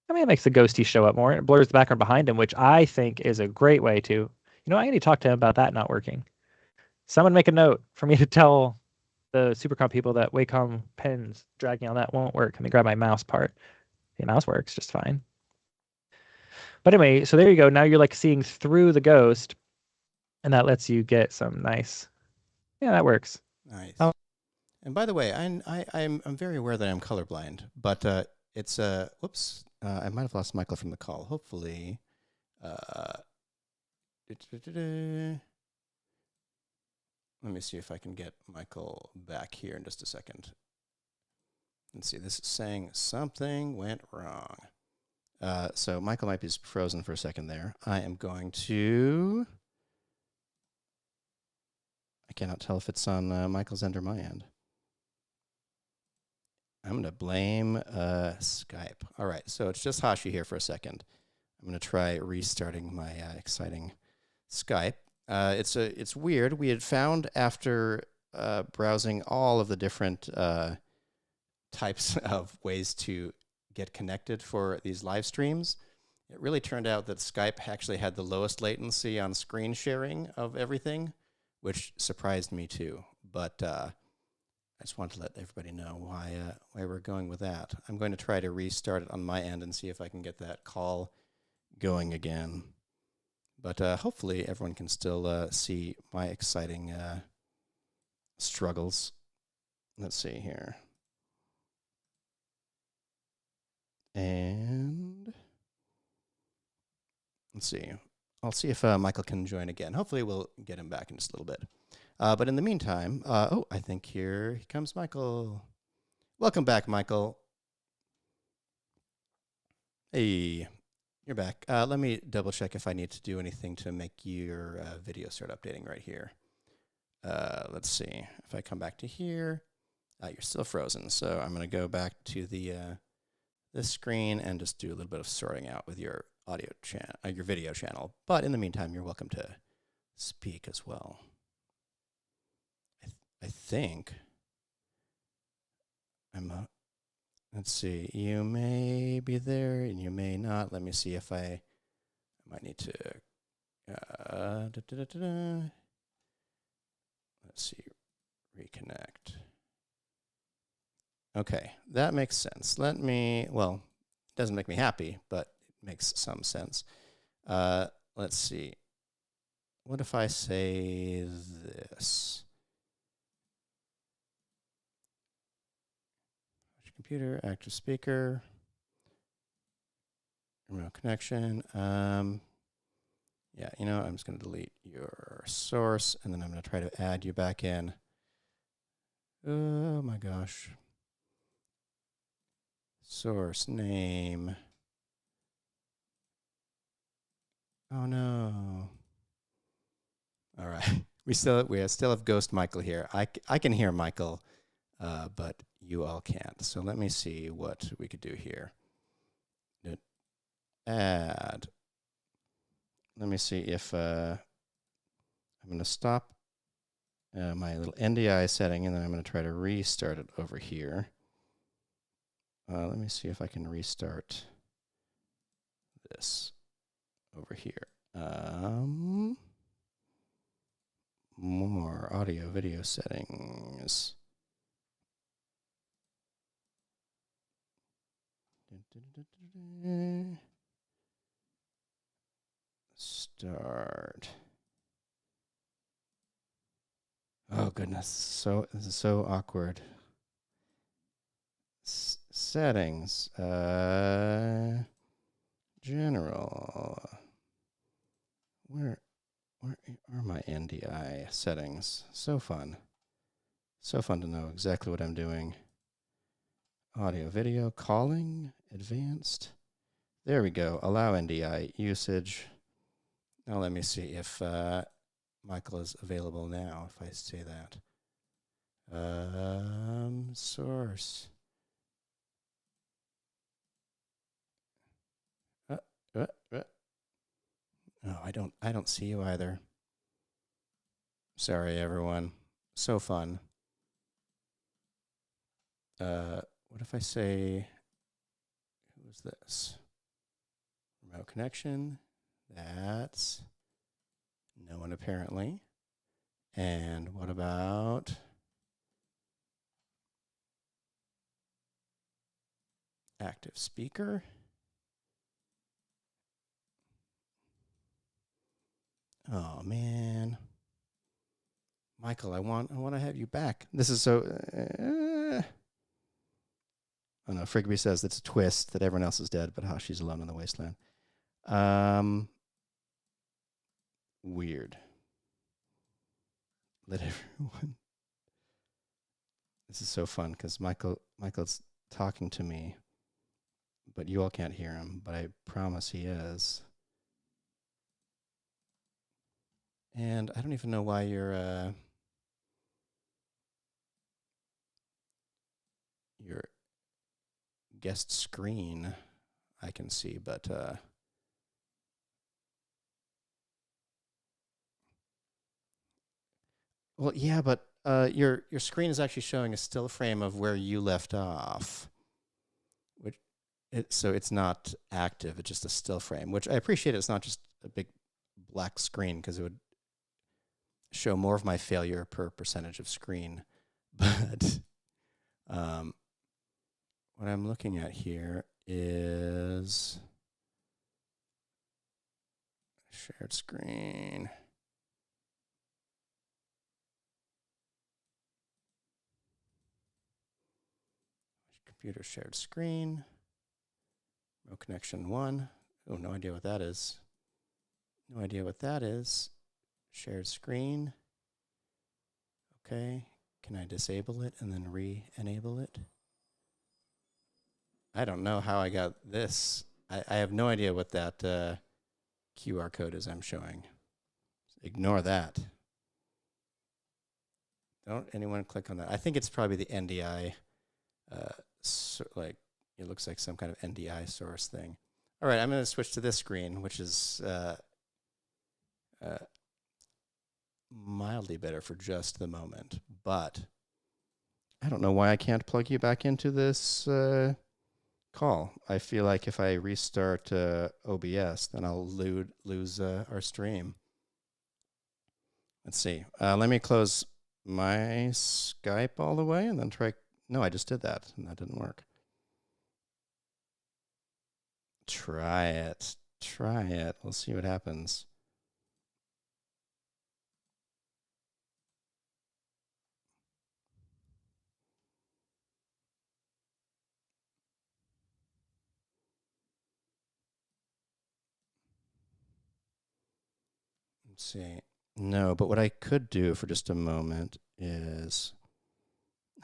I mean, it makes the ghosty show up more. It blurs the background behind him, which I think is a great way to. I need to talk to him about that not working. Someone make a note for me to tell the Supercomp people that Wacom pens dragging on that won't work. Let me grab my mouse part. The mouse works just fine. But anyway, so there you go. Now you're like seeing through the ghost, and that lets you get some nice. Yeah, that works. Nice. Oh, And by the way, I'm very aware that I'm colorblind, but it's whoops, I might have lost Michael from the call. Hopefully, let me see if I can get Michael back here in just a second. Let's see. This is saying something went wrong. So Michael might be frozen for a second there. I am going to. I cannot tell if it's on Michael's end or my end. I'm going to blame Skype. All right, so it's just Hashi here for a second. I'm going to try restarting my exciting Skype. It's weird. We had found after browsing all of the different types of ways to get connected for these live streams, it really turned out that Skype actually had the lowest latency on screen sharing of everything, which surprised me too. But I just wanted to let everybody know why we're going with that. I'm going to try to restart it on my end and see if I can get that call going again. But hopefully everyone can still see my exciting struggles. Let's see here. And let's see. I'll see if Michael can join again. Hopefully we'll get him back in just a little bit. But in the meantime, I think here comes Michael. Welcome back, Michael. Hey, you're back. Let me double check if I need to do anything to make your video start updating right here. Let's see. If I come back to here, you're still frozen. So I'm going to go back to this screen and just do a little bit of sorting out with your audio channel, your video channel. But in the meantime, you're welcome to speak as well. I think let's see, you may be there and you may not. Let me see if I might need to, let's see, reconnect. Okay, that makes sense. Well, it doesn't make me happy, but it makes some sense. Let's see. What if I say this? Computer, active speaker, remote connection. Yeah, I'm just going to delete your source, and then I'm going to try to add you back in. Oh my gosh. Source name. Oh no. All right. We still have Ghost Michael here. I can hear Michael, but you all can't. So let me see what we could do here. Add. Let me see if I'm going to stop my little NDI setting, and then I'm going to try to restart it over here. Let me see if I can restart this over here. More audio video settings. Start. Oh goodness, this is so awkward. Settings. General. Where are my NDI settings? So fun. So fun to know exactly what I'm doing. Audio, video, calling, advanced. There we go. Allow NDI usage. Now let me see if Michael is available now, if I say that. Source. Oh, I don't see you either. Sorry, everyone. So fun. What if I say, who is this? Remote connection. That's no one apparently. And what about active speaker? Oh man, Michael, I want to have you back. This is so. Oh no, Frigby says it's a twist that everyone else is dead, but Hashi's alone in the wasteland. Weird. Let everyone. This is so fun because Michael's talking to me, but you all can't hear him. But I promise he is. And I don't even know why your guest screen I can see, but well, yeah, but your screen is actually showing a still frame of where you left off, so it's not active. It's just a still frame, which I appreciate. It's not just a big black screen because it would show more of my failure per percentage of screen. But what I'm looking at here is shared screen. Computer shared screen. Remote connection 1. Oh, no idea what that is. No idea what that is. Shared screen. Okay. Can I disable it and then re-enable it? I don't know how I got this. I have no idea what that QR code is I'm showing. Ignore that. Don't anyone click on that. I think it's probably the NDI, it looks like some kind of NDI source thing. All right, I'm going to switch to this screen, which is mildly better for just the moment. But I don't know why I can't plug you back into this call. I feel like if I restart OBS, then I'll lose our stream. Let's see. Let me close my Skype all the way and then try. No, I just did that and that didn't work. Try it. Try it. We'll see what happens. Let's see. No, but what I could do for just a moment is,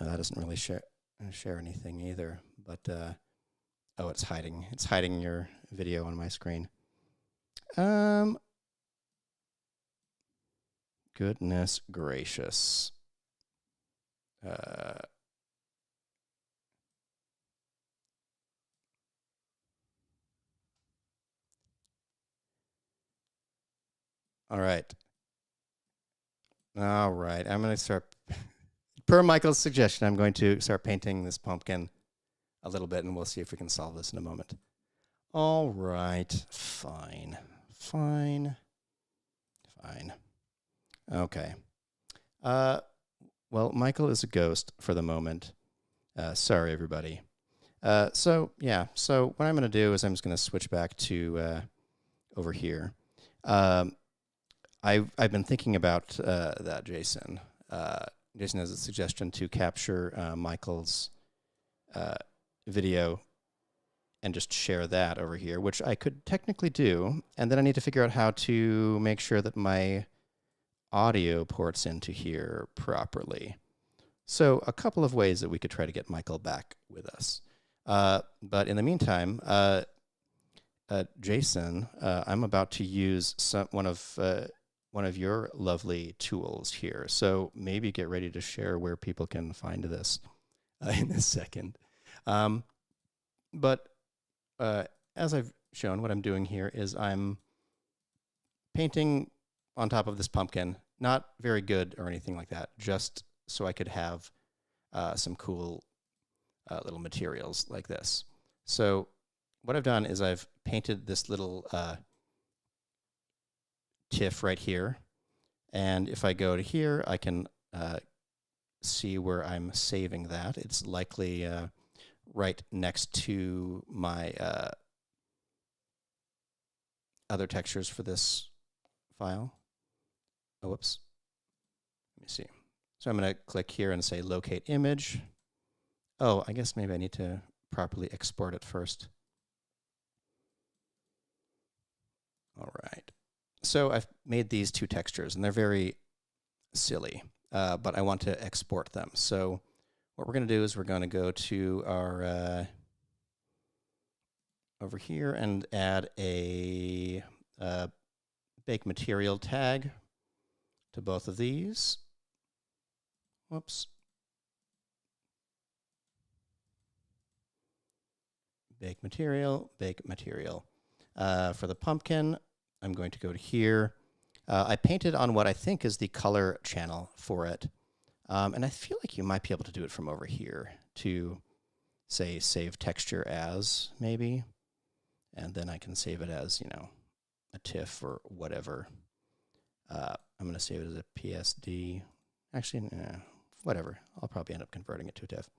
no, that doesn't really share anything either. But oh, it's hiding your video on my screen. Goodness gracious. All right. All right. I'm going to start, per Michael's suggestion, I'm going to start painting this pumpkin a little bit, and we'll see if we can solve this in a moment. All right. Fine. Okay. Well, Michael is a ghost for the moment. Sorry, everybody. So what I'm going to do is I'm just going to switch back to over here. I've been thinking about that, Jason. Jason has a suggestion to capture Michael's video and just share that over here, which I could technically do. And then I need to figure out how to make sure that my audio ports into here properly. So a couple of ways that we could try to get Michael back with us. But in the meantime, Jason, I'm about to use one of your lovely tools here. So maybe get ready to share where people can find this in a second. But as I've shown, what I'm doing here is I'm painting on top of this pumpkin. Not very good or anything like that, just so I could have some cool little materials like this. So what I've done is I've painted this little TIFF right here. And if I go to here, I can see where I'm saving that. It's likely right next to my other textures for this file. Oh, whoops. Let me see. So I'm going to click here and say locate image. Oh, I guess maybe I need to properly export it first. All right. So I've made these two textures, and they're very silly, but I want to export them. So what we're going to do is we're going to go to our over here and add a bake material tag to both of these. Whoops. Bake material. For the pumpkin, I'm going to go to here. I painted on what I think is the color channel for it. And I feel like you might be able to do it from over here to, say, save texture as, maybe. And then I can save it as, you know, a TIFF or whatever. I'm going to save it as a PSD. Actually, whatever. I'll probably end up converting it to a TIFF.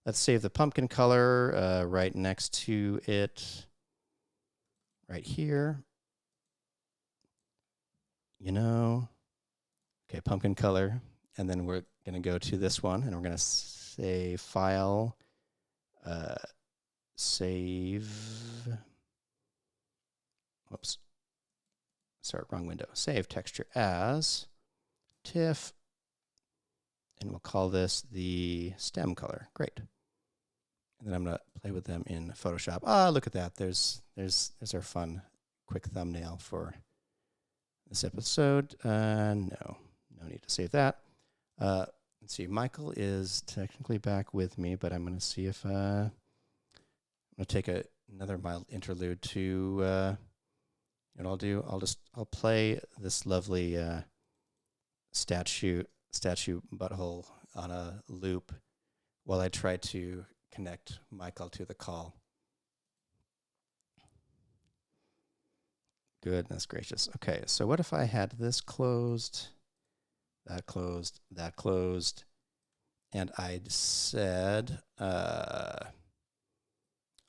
Let's save the pumpkin color right next to it, right here. You know, okay, pumpkin color. And then we're going to go to this one, and we're going to say file, save. Whoops. Sorry, wrong window. Save texture as TIFF. And we'll call this the stem color. Great. And then I'm going to play with them in Photoshop. Ah, look at that. There's our fun quick thumbnail for this episode. No need to save that. Let's see. Michael is technically back with me, but I'm going to see if I'm going to take another mild interlude to. What I'll do, I'll play this lovely statue butthole on a loop while I try to connect Michael to the call. Goodness gracious. Okay, so what if I had this closed, that closed, and I'd said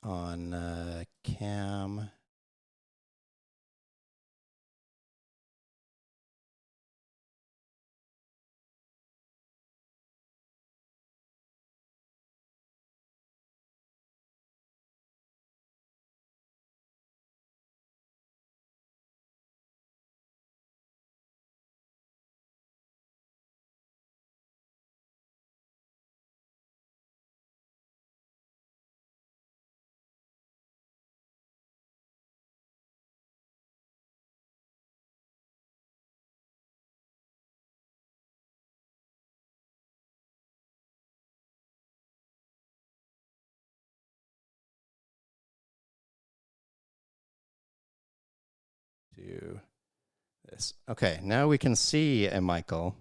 on cam do this. Okay, now we can see a Michael.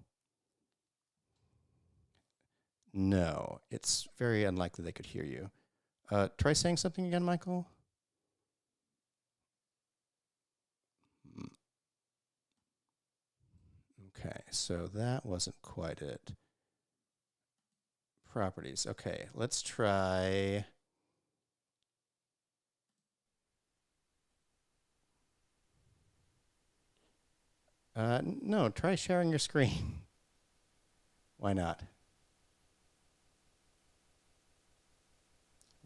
No, it's very unlikely they could hear you. Try saying something again, Michael. Okay, so that wasn't quite it. Properties. Okay, let's try. No, try sharing your screen. Why not?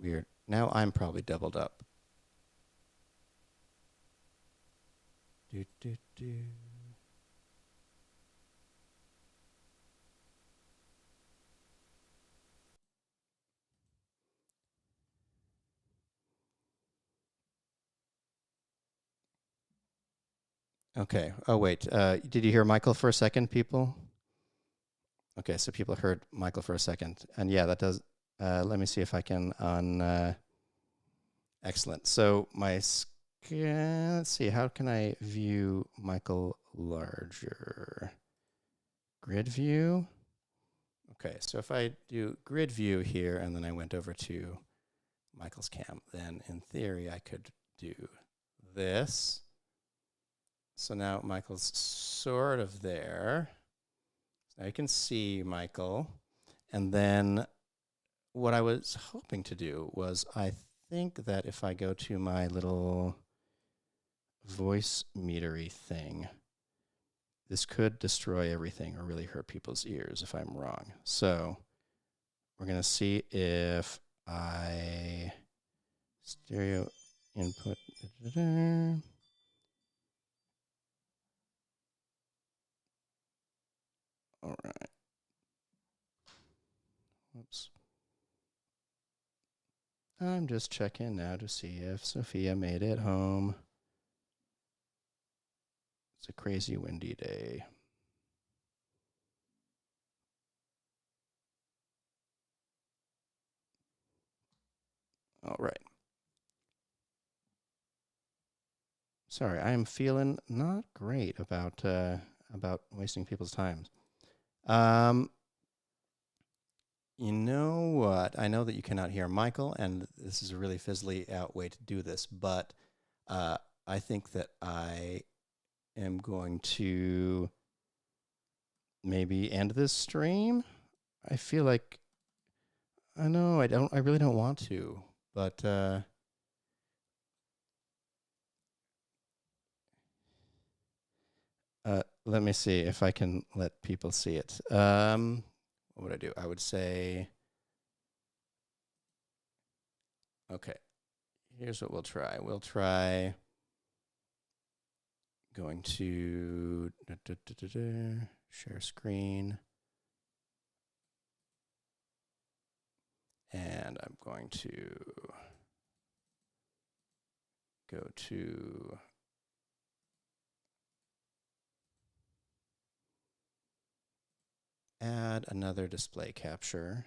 Weird. Now I'm probably doubled up. Do, do, do. Okay. Oh, wait. Did you hear Michael for a second, people? Okay, so people heard Michael for a second. And yeah, that does. Let me see if I can excellent. So my let's see, how can I view Michael larger? Grid view. Okay, so if I do grid view here and then I went over to Michael's cam, then in theory I could do this. So now Michael's sort of there. Now you can see Michael. And then what I was hoping to do was, I think that if I go to my little voice metery thing, this could destroy everything or really hurt people's ears if I'm wrong. So we're going to see if I stereo input. All right. Whoops. I'm just checking now to see if Sophia made it home. It's a crazy windy day. All right. Sorry, I am feeling not great about wasting people's time. You know what? I know that you cannot hear Michael, and this is a really fizzly out way to do this, but I think that I am going to maybe end this stream. I feel like I really don't want to, but let me see if I can let people see it. What would I do? I would say, okay, here's what we'll try. We'll try going to share screen. And I'm going to go to add another display capture.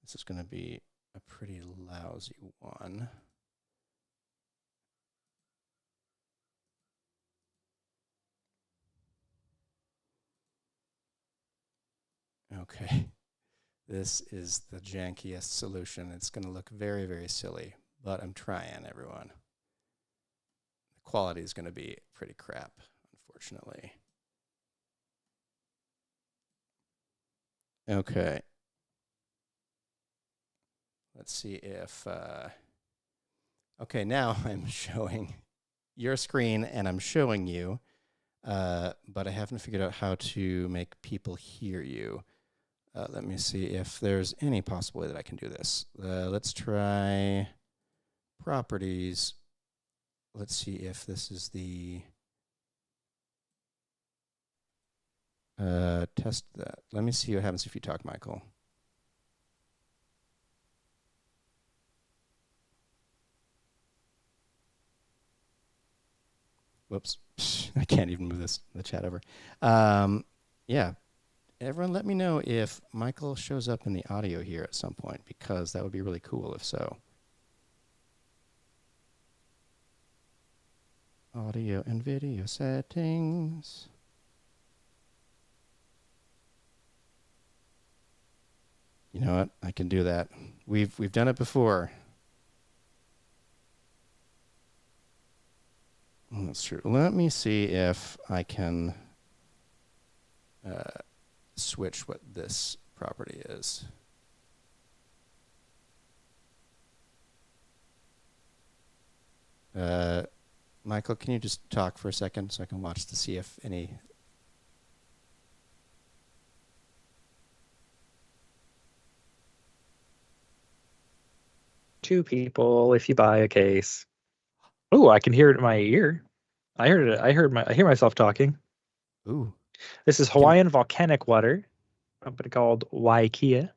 This is going to be a pretty lousy one. Okay. This is the jankiest solution. It's going to look very, very silly, but I'm trying, everyone. The quality is going to be pretty crap, unfortunately. Okay. Let's see if... okay, now I'm showing your screen and I'm showing you, but I haven't figured out how to make people hear you. Let me see if there's any possible way that I can do this. Let's try properties. Let's see if this is the test that. Let me see what happens if you talk, Michael. Whoops. I can't even move the chat over. Yeah. Everyone let me know if Michael shows up in the audio here at some point, because that would be really cool if so. Audio and video settings. You know what? I can do that. We've done it before. That's true. Let me see if I can switch what this property is. Michael, can you just talk for a second so I can watch to see if any... Two people if you buy a case. Oh, I can hear it in my ear. I heard it. I hear myself talking. Ooh. This is Can... Hawaiian volcanic water, a company called Waikia.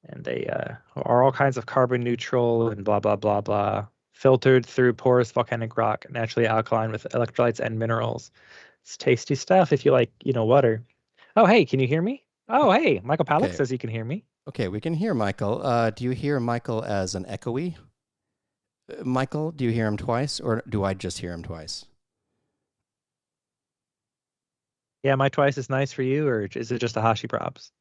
And they are all kinds of carbon neutral and blah, blah, blah, blah. Filtered through porous volcanic rock, naturally alkaline with electrolytes and minerals. It's tasty stuff if you like, water. Oh, hey, can you hear me? Oh, hey, Michael Palak Okay. says you can hear me. Okay, we can hear Michael. Do you hear Michael as an echoey? Michael, do you hear him twice, or do I just hear him twice? Yeah, my twice is nice for you, or is it just a Hashi props?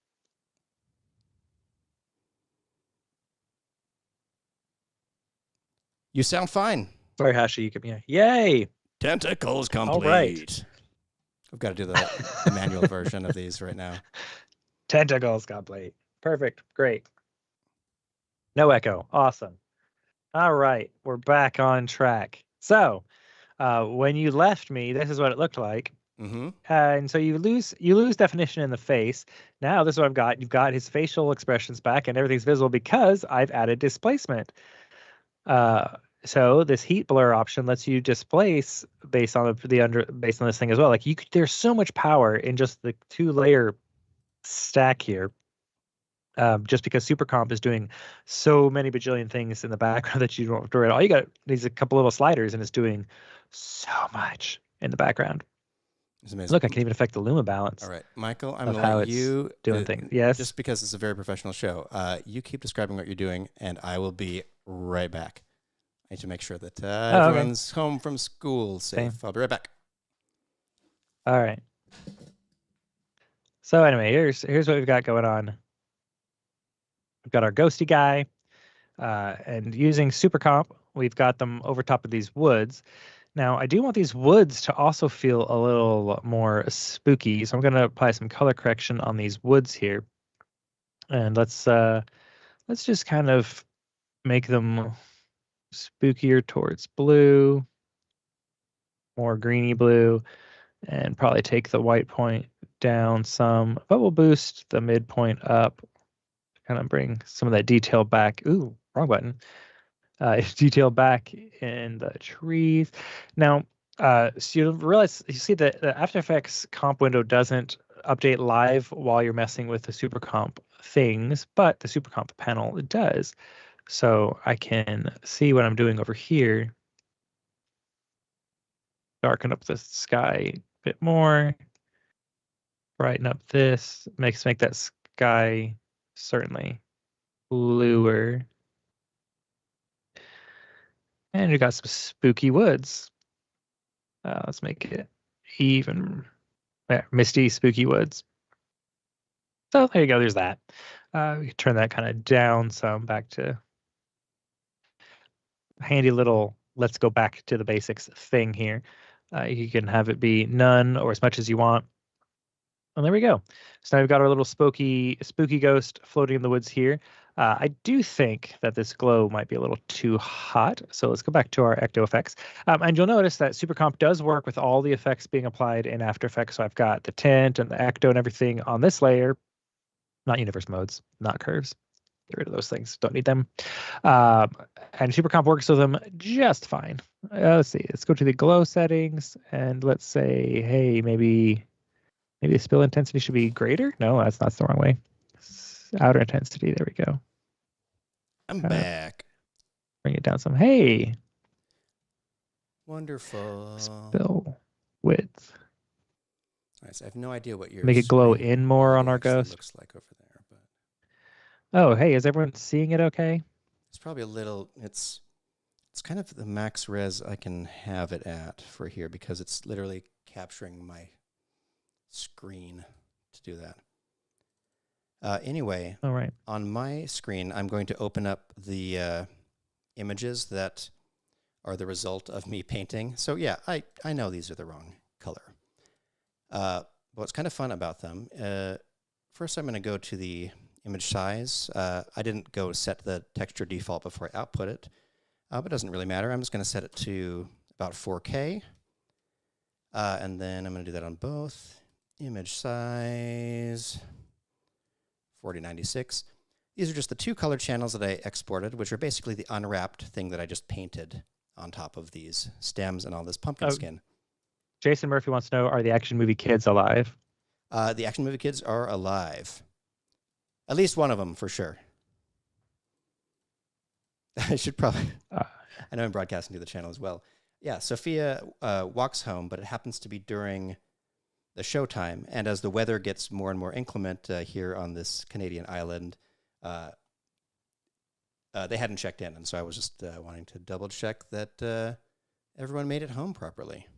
You sound fine. Sorry, Hashi, you can hear. Yay! Tentacles complete. All right. I've got to do the manual version of these right now. Tentacles complete. Perfect. Great. No echo. Awesome. All right, we're back on track. So, when you left me, this is what it looked like. Mm-hmm. And so you lose definition in the face. Now this is what I've got. You've got his facial expressions back, and everything's visible because I've added displacement. So this heat blur option lets you displace based on based on this thing as well. Like there's so much power in just the 2-layer stack here. Just because Supercomp is doing so many bajillion things in the background that you don't have to worry. All you got is a couple little sliders, and it's doing so much in the background. It's amazing. Look, I can even affect the Luma balance. All right, Michael, I'm going to let you doing things. Yes. Just because it's a very professional show, you keep describing what you're doing, and I will be right back. I need to make sure that everyone's home from school safe. Same. I'll be right back. All right. So anyway, here's what we've got going on. We've got our ghosty guy, and using Supercomp, we've got them over top of these woods. Now, I do want these woods to also feel a little more spooky, so I'm going to apply some color correction on these woods here. And let's just kind of make them spookier towards blue, more greeny blue, and probably take the white point down some, but we'll boost the midpoint up, kind of bring some of that detail back. Ooh, wrong button. Detail back in the trees. Now, so you realize, you see that the After Effects comp window doesn't update live while you're messing with the Supercomp things, but the Supercomp panel it does. So I can see what I'm doing over here. Darken up the sky a bit more. Brighten up this. Make that sky certainly bluer. And you got some spooky woods. Let's make it even misty, spooky woods. So there you go. There's that. We can turn that kind of down some back to handy little let's go back to the basics thing here. You can have it be none or as much as you want. And there we go. So now we've got our little spooky ghost floating in the woods here. I do think that this glow might be a little too hot. So let's go back to our Ecto effects. And you'll notice that Supercomp does work with all the effects being applied in After Effects. So I've got the tint and the Ecto and everything on this layer. Not universe modes, not curves. Get rid of those things. Don't need them. And Supercomp works with them just fine. Let's see. Let's go to the glow settings. And let's say, hey, maybe the spill intensity should be greater. No, that's the wrong way. Outer intensity. There we go. I'm back. Bring it down some. Hey. Wonderful. Spill width. All right, so I have no idea what your make it glow in more on our ghost. Looks like over there, but oh, hey, is everyone seeing it? Okay. It's probably a little. It's It's kind of the max res I can have it at for here because it's literally capturing my screen to do that. Anyway, All right. on my screen, I'm going to open up the images that are the result of me painting. So yeah, I know these are the wrong color. What's kind of fun about them, first I'm going to go to the image size. I didn't go set the texture default before I output it, but it doesn't really matter. I'm just going to set it to about 4K. And then I'm going to do that on both. Image size, 4096. These are just the two color channels that I exported, which are basically the unwrapped thing that I just painted on top of these stems and all this pumpkin skin. Jason Murphy wants to know, are the Action Movie Kids alive? The Action Movie Kids are alive. At least one of them, for sure. I should probably... I know I'm broadcasting to the channel as well. Yeah, Sophia walks home, but it happens to be during the showtime. And as the weather gets more and more inclement here on this Canadian island, they hadn't checked in. And so I was just wanting to double check that everyone made it home properly.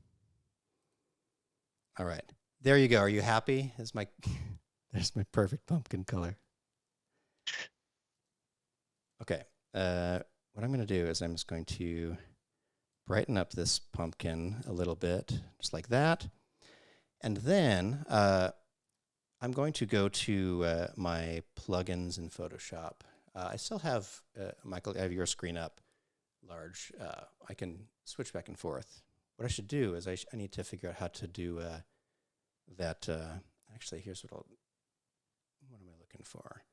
All right. There you go. Are you happy? There's my perfect pumpkin color. Okay. What I'm going to do is I'm just going to brighten up this pumpkin a little bit, just like that. And then I'm going to go to my plugins in Photoshop. I still have, Michael, I have your screen up large. I can switch back and forth. What I should do is I need to figure out how to do that. Actually, here's what am I looking for?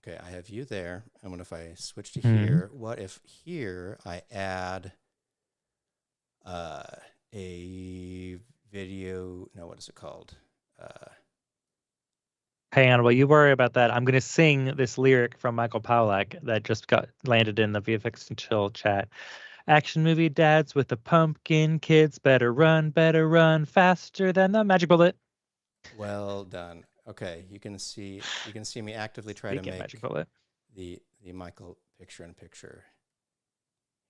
Okay, I have you there. And what if I switch to here? What if here I add a video? No, what is it called? Hang on, while you worry about that, I'm going to sing this lyric from Michael Pawlak that just landed in the VFX and Chill chat. Action movie dads with the pumpkin kids better run faster than the magic bullet. Well done. Okay, you can see me actively try to make magic bullet. the Michael picture-in-picture.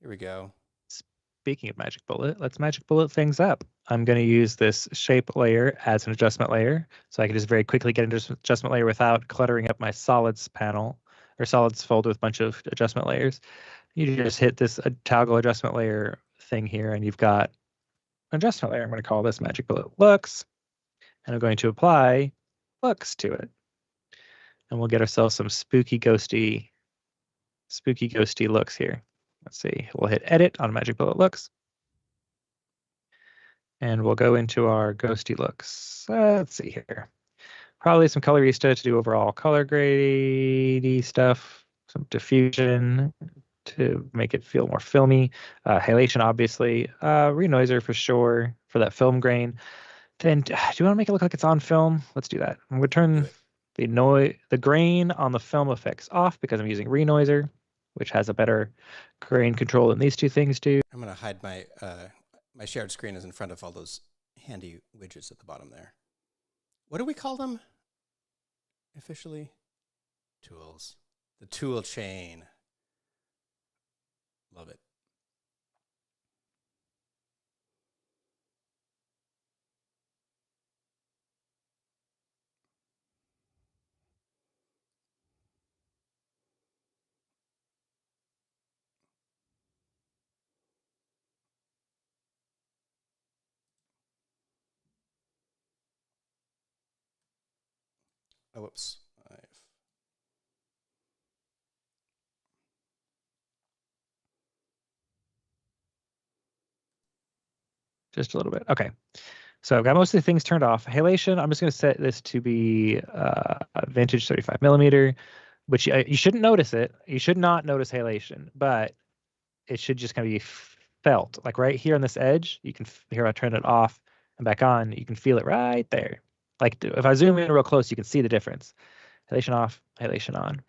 Here we go. Speaking of magic bullet, let's magic bullet things up. I'm going to use this shape layer as an adjustment layer, so I can just very quickly get an adjustment layer without cluttering up my solids panel or solids folder with a bunch of adjustment layers. You just hit this toggle adjustment layer thing here, and you've got an adjustment layer. I'm going to call this magic bullet looks, and I'm going to apply looks to it. And we'll get ourselves some spooky ghosty looks here. Let's see, we'll hit edit on magic bullet looks. And we'll go into our ghosty looks. Let's see here. Probably some colorista to do overall color grady stuff, some diffusion to make it feel more filmy. Halation, obviously. Renoiser for sure for that film grain. Then, do you want to make it look like it's on film? Let's do that. I'm going to turn the grain on the film effects off because I'm using Renoiser, which has a better grain control than these two things do. I'm going to hide my my shared screen is in front of all those handy widgets at the bottom there. What do we call them officially? Tools. The tool chain. Love it. Oh, whoops. Just a little bit. Okay. So I've got most of the things turned off. Halation, I'm just going to set this to be vintage 35 millimeter, which you shouldn't notice it. You should not notice halation, but it should just kind of be felt. Like right here on this edge, you can hear I turn it off and back on. You can feel it right there. Like if I zoom in real close, you can see the difference. Halation off, halation on.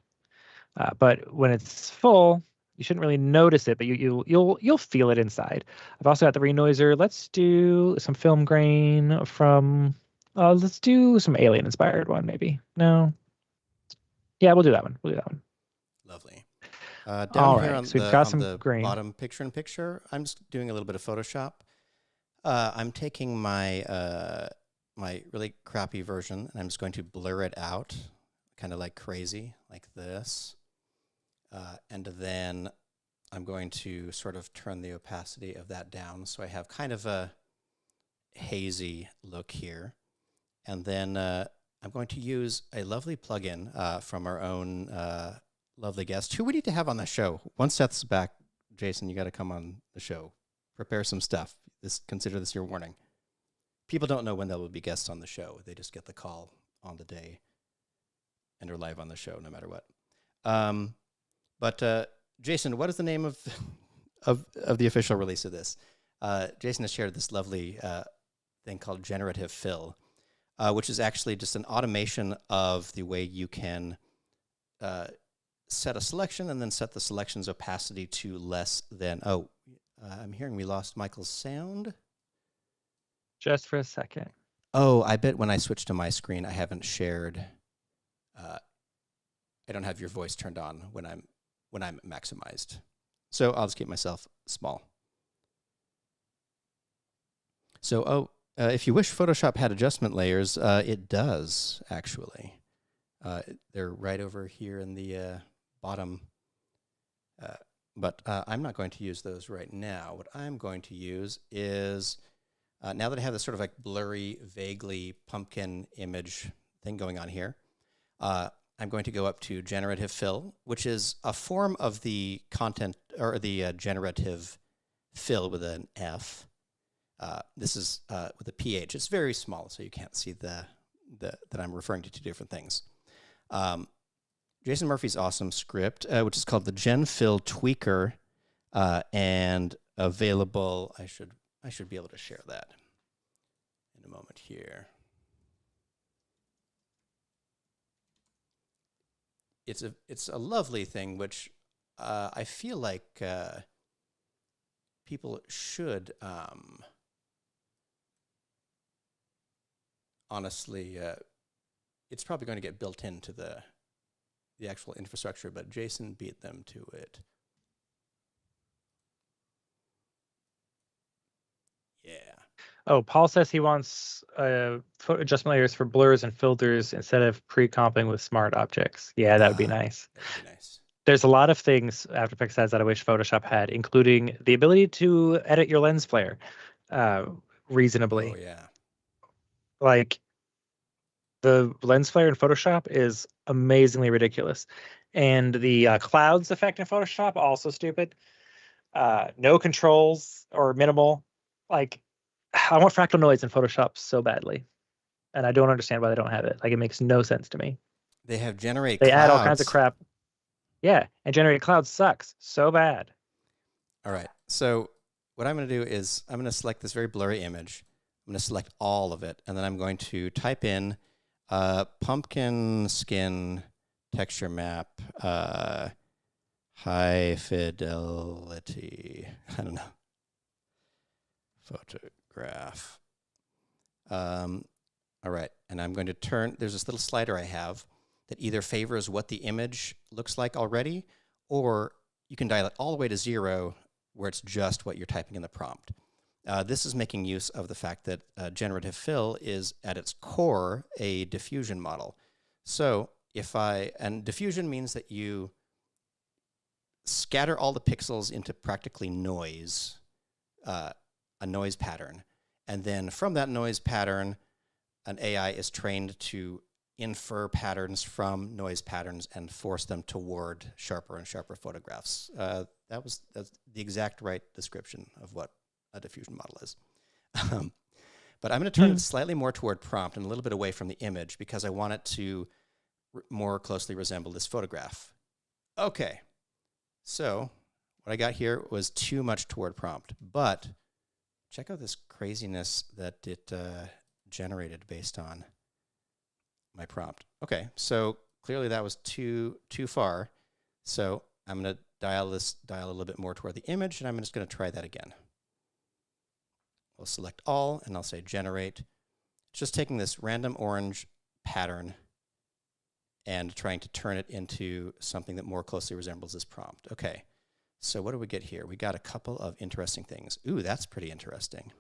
But when it's full, you shouldn't really notice it, but you'll feel it inside. I've also got the renoiser. Let's do some film grain from. Let's do some alien inspired one, maybe. No. Yeah, we'll do that one. Lovely. Down All here right, so we've got on some the green. bottom picture-in-picture, I'm just doing a little bit of Photoshop. I'm taking my my really crappy version, and I'm just going to blur it out, kind of like crazy, like this. And then I'm going to sort of turn the opacity of that down, so I have kind of a hazy look here. And then I'm going to use a lovely plugin from our own lovely guest, who we need to have on the show. Once Seth's back, Jason, you got to come on the show. Prepare some stuff. Consider this your warning. People don't know when there will be guests on the show. They just get the call on the day and are live on the show no matter what. But Jason, what is the name of the official release of this? Jason has shared this lovely thing called Generative Fill, which is actually just an automation of the way you can set a selection and then set the selection's opacity to less than, I'm hearing we lost Michael's sound. Just for a second. Oh, I bet when I switch to my screen, I haven't shared. I don't have your voice turned on when I'm maximized. So I'll just keep myself small. So, if you wish Photoshop had adjustment layers, it does, actually. They're right over here in the bottom. But I'm not going to use those right now. What I'm going to use is, now that I have this sort of like blurry, vaguely pumpkin image thing going on here, I'm going to go up to Generative Fill, which is a form of the content, or the Generative Fill with an F. This is with a PH. It's very small, so you can't see that I'm referring to two different things. Jason Murphy's awesome script, which is called the Gen Fill Tweaker, and available. I should be able to share that in a moment here. It's a lovely thing, which I feel like people should honestly. It's probably going to get built into the actual infrastructure, but Jason beat them to it. Yeah. Oh, Paul says he wants adjustment layers for blurs and filters instead of pre-comping with smart objects. Yeah, that would be nice. That would be nice. There's a lot of things After Effects has that I wish Photoshop had, including the ability to edit your lens flare reasonably. Oh, yeah. Like, the lens flare in Photoshop is amazingly ridiculous. And the clouds effect in Photoshop, also stupid. No controls or minimal. Like, I want fractal noise in Photoshop so badly. And I don't understand why they don't have it. Like, it makes no sense to me. They have generate They clouds. add all kinds of crap. Yeah, and generated clouds sucks so bad. All right. So what I'm going to do is I'm going to select this very blurry image. I'm going to select all of it, and then I'm going to type in pumpkin skin texture map, high fidelity. I don't know. Photograph. All right. And I'm going to there's this little slider I have that either favors what the image looks like already, or you can dial it all the way to 0 where it's just what you're typing in the prompt. This is making use of the fact that Generative Fill is at its core a diffusion model. So and diffusion means that you scatter all the pixels into practically noise, a noise pattern. And then from that noise pattern, an AI is trained to infer patterns from noise patterns and force them toward sharper and sharper photographs. That's the exact right description of what a diffusion model is. But I'm going to turn it slightly more toward prompt and a little bit away from the image because I want it to more closely resemble this photograph. Okay, so what I got here was too much toward prompt, but check out this craziness that it generated based on my prompt. Okay, so clearly that was too far. So I'm going to dial a little bit more toward the image, and I'm just going to try that again. We'll select all, and I'll say generate. It's just taking this random orange pattern and trying to turn it into something that more closely resembles this prompt. Okay, so what do we get here? We got a couple of interesting things. Ooh, that's pretty interesting.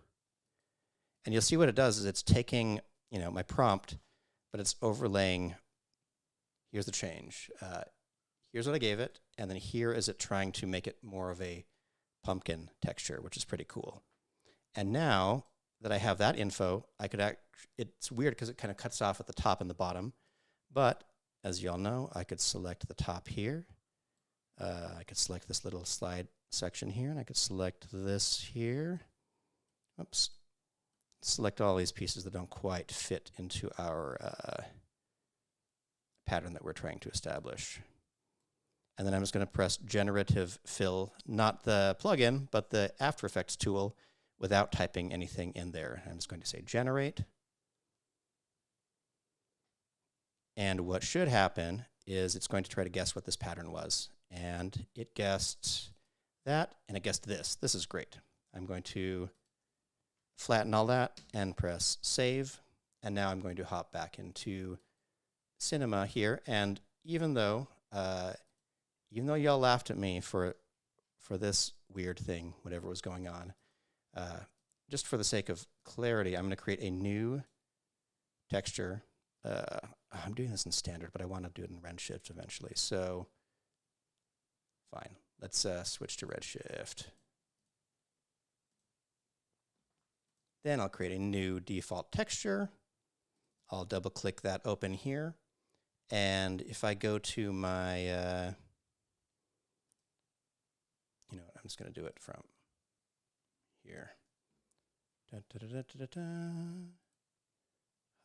And you'll see what it does is it's taking, my prompt, but it's overlaying. Here's the change. Here's what I gave it, and then here is it trying to make it more of a pumpkin texture, which is pretty cool. And now that I have that info, I could it's weird because it kind of cuts off at the top and the bottom, but as y'all know, I could select the top here. I could select this little slide section here, and I could select this here. Oops. Select all these pieces that don't quite fit into our pattern that we're trying to establish. And then I'm just going to press Generative Fill, not the plugin, but the After Effects tool, without typing anything in there. I'm just going to say Generate. And what should happen is it's going to try to guess what this pattern was. And it guessed that, and it guessed this. This is great. I'm going to flatten all that and press Save. And now I'm going to hop back into Cinema here. And even though y'all laughed at me for this weird thing, whatever was going on, just for the sake of clarity, I'm going to create a new texture. I'm doing this in standard, but I want to do it in Redshift eventually. So fine, let's switch to Redshift. Then I'll create a new default texture. I'll double click that open here. And if I go to my, I'm just going to do it from here. Da, da, da, da, da, da.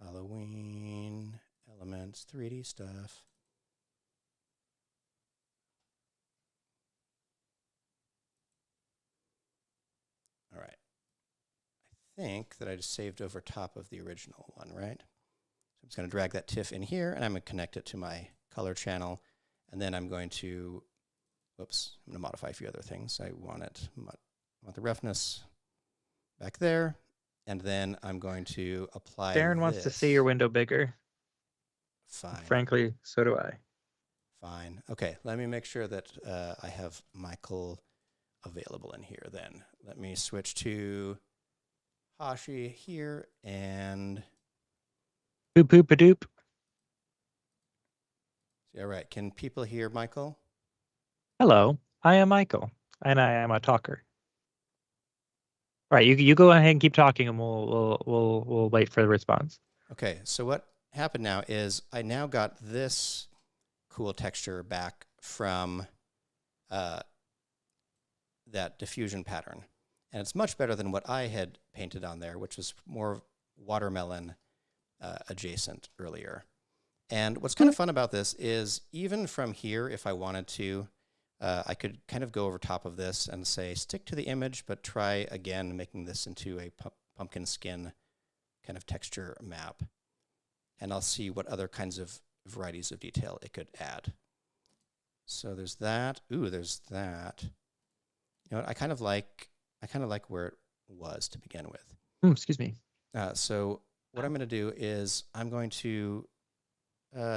Halloween, elements, 3D stuff. All right. I think that I just saved over top of the original one, right? So I'm just going to drag that TIFF in here, and I'm going to connect it to my color channel. And then I'm going to, I'm going to modify a few other things. I want the roughness back there. And then I'm going to apply Darren wants to see your window bigger. Fine. Frankly, so do I. Fine. Okay, let me make sure that I have Michael available in here then. Let me switch to Hashi here and... Boop, boop, a doop. All right, can people hear Michael? Hello, I am Michael, and I am a talker. All right, you go ahead and keep talking, and we'll wait for the response. Okay, so what happened now is I now got this cool texture back from that diffusion pattern, and it's much better than what I had painted on there, which was more watermelon adjacent earlier. And what's kind of fun about this is even from here, if I wanted to, I could kind of go over top of this and say, stick to the image, but try again making this into a pumpkin skin kind of texture map. And I'll see what other kinds of varieties of detail it could add. So there's that. Ooh, there's that. You know what? I kind of like where it was to begin with. Excuse me. So what I'm going to do is I'm going to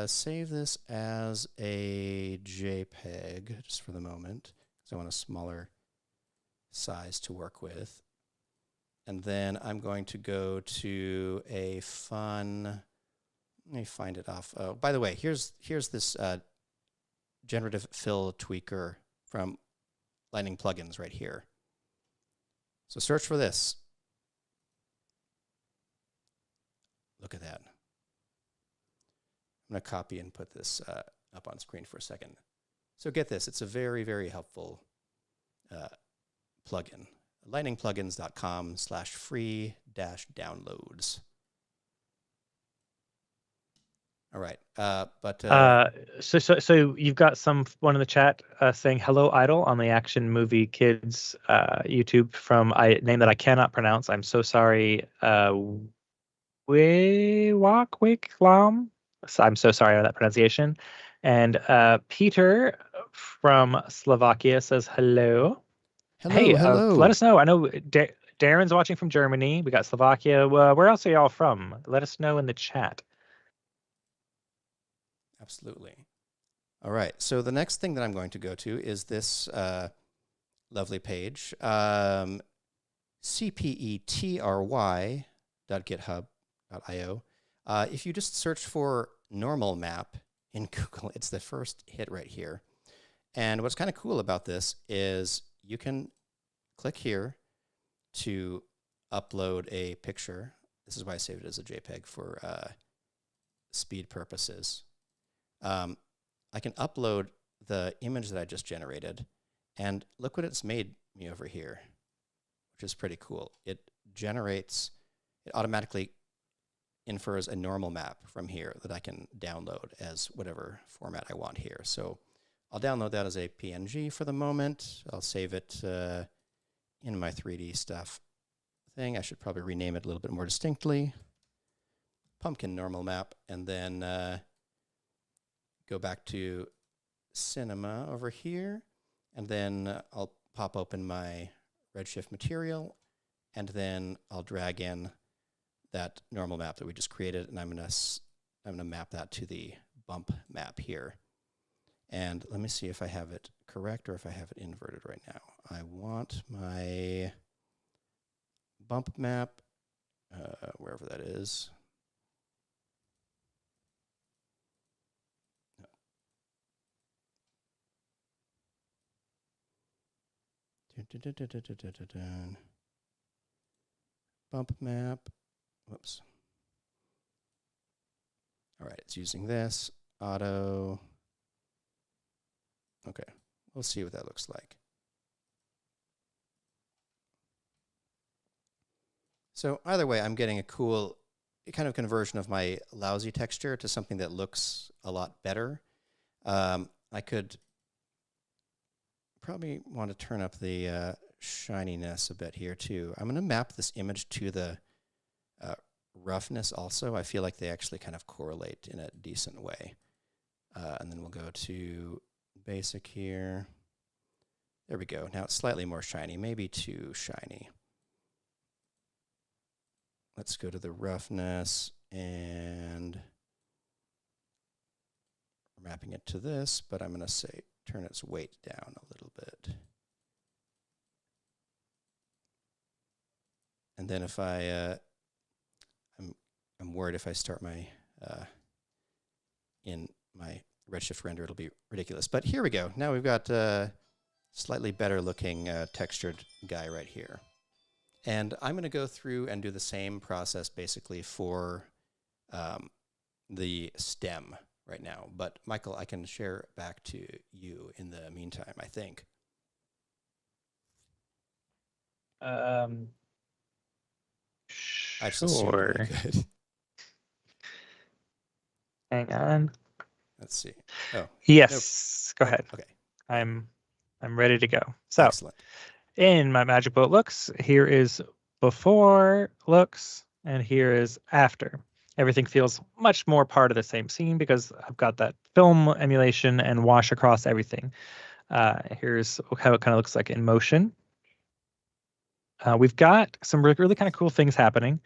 save this as a JPEG just for the moment, because I want a smaller size to work with. And then I'm going to go to a fun, let me find it off. Oh, by the way, here's this Generative Fill tweaker from Lightning Plugins right here. So search for this. Look at that. I'm going to copy and put this up on screen for a second. So get this. It's a very, very helpful plugin. lightningplugins.com/free-downloads. All right. So you've got one in the chat saying hello idol on the Action Movie Kids YouTube from a name that I cannot pronounce. I'm so sorry. Wiklam. So I'm so sorry on that pronunciation. And Peter from Slovakia says hello. Hello. Let us know. I know Darren's watching from Germany. We got Slovakia. Where else are y'all from? Let us know in the chat. Absolutely. All right. So the next thing that I'm going to go to is this lovely page, cpetry.github.io. If you just search for normal map in Google, it's the first hit right here. And what's kind of cool about this is you can click here to upload a picture. This is why I saved it as a JPEG for speed purposes. I can upload the image that I just generated, and look what it's made me over here, which is pretty cool. It automatically infers a normal map from here that I can download as whatever format I want here. So I'll download that as a PNG for the moment. I'll save it in my 3D stuff thing. I should probably rename it a little bit more distinctly. Pumpkin normal map, and then go back to Cinema over here, and then I'll pop open my Redshift material, and then I'll drag in that normal map that we just created, and I'm gonna map that to the bump map here. And let me see if I have it correct or if I have it inverted right now. I want my bump map, wherever that is. Bump map. Whoops. All right, it's using this. Auto. Okay, we'll see what that looks like. So either way, I'm getting a cool kind of conversion of my lousy texture to something that looks a lot better. I could probably want to turn up the shininess a bit here too. I'm going to map this image to the roughness also. I feel like they actually kind of correlate in a decent way. And then we'll go to basic here. There we go. Now it's slightly more shiny, maybe too shiny. Let's go to the roughness, and we're mapping it to this, but I'm going to say turn its weight down a little bit. And then if I'm worried if I start my in my Redshift render, it'll be ridiculous. But here we go. Now we've got a slightly better looking textured guy right here. And I'm going to go through and do the same process basically for the stem right now. But Michael, I can share back to you in the meantime, I think. I just assumed Sure. I could. Hang on. Let's see. Oh, yes. nope. Go ahead. Okay. I'm ready to go. So excellent. In my Magic Bullet looks, here is before looks, and here is after. Everything feels much more part of the same scene because I've got that film emulation and wash across everything. Here's how it kind of looks like in motion. We've got some really kind of cool things happening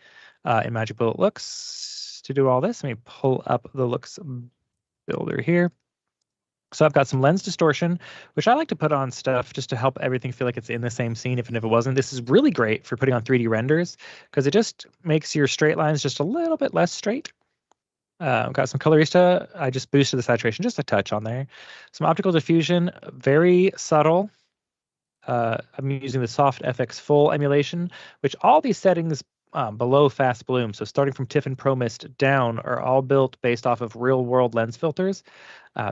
in Magic Bullet looks. To do all this, let me pull up the looks builder here. So I've got some lens distortion, which I like to put on stuff just to help everything feel like it's in the same scene, even if it wasn't. This is really great for putting on 3D renders because it just makes your straight lines just a little bit less straight. I've got some colorista. I just boosted the saturation just a touch on there. Some optical diffusion, very subtle. I'm using the Soft FX Full emulation, which all these settings below Fast Bloom, so starting from Tiffin Pro Mist down, are all built based off of real-world lens filters.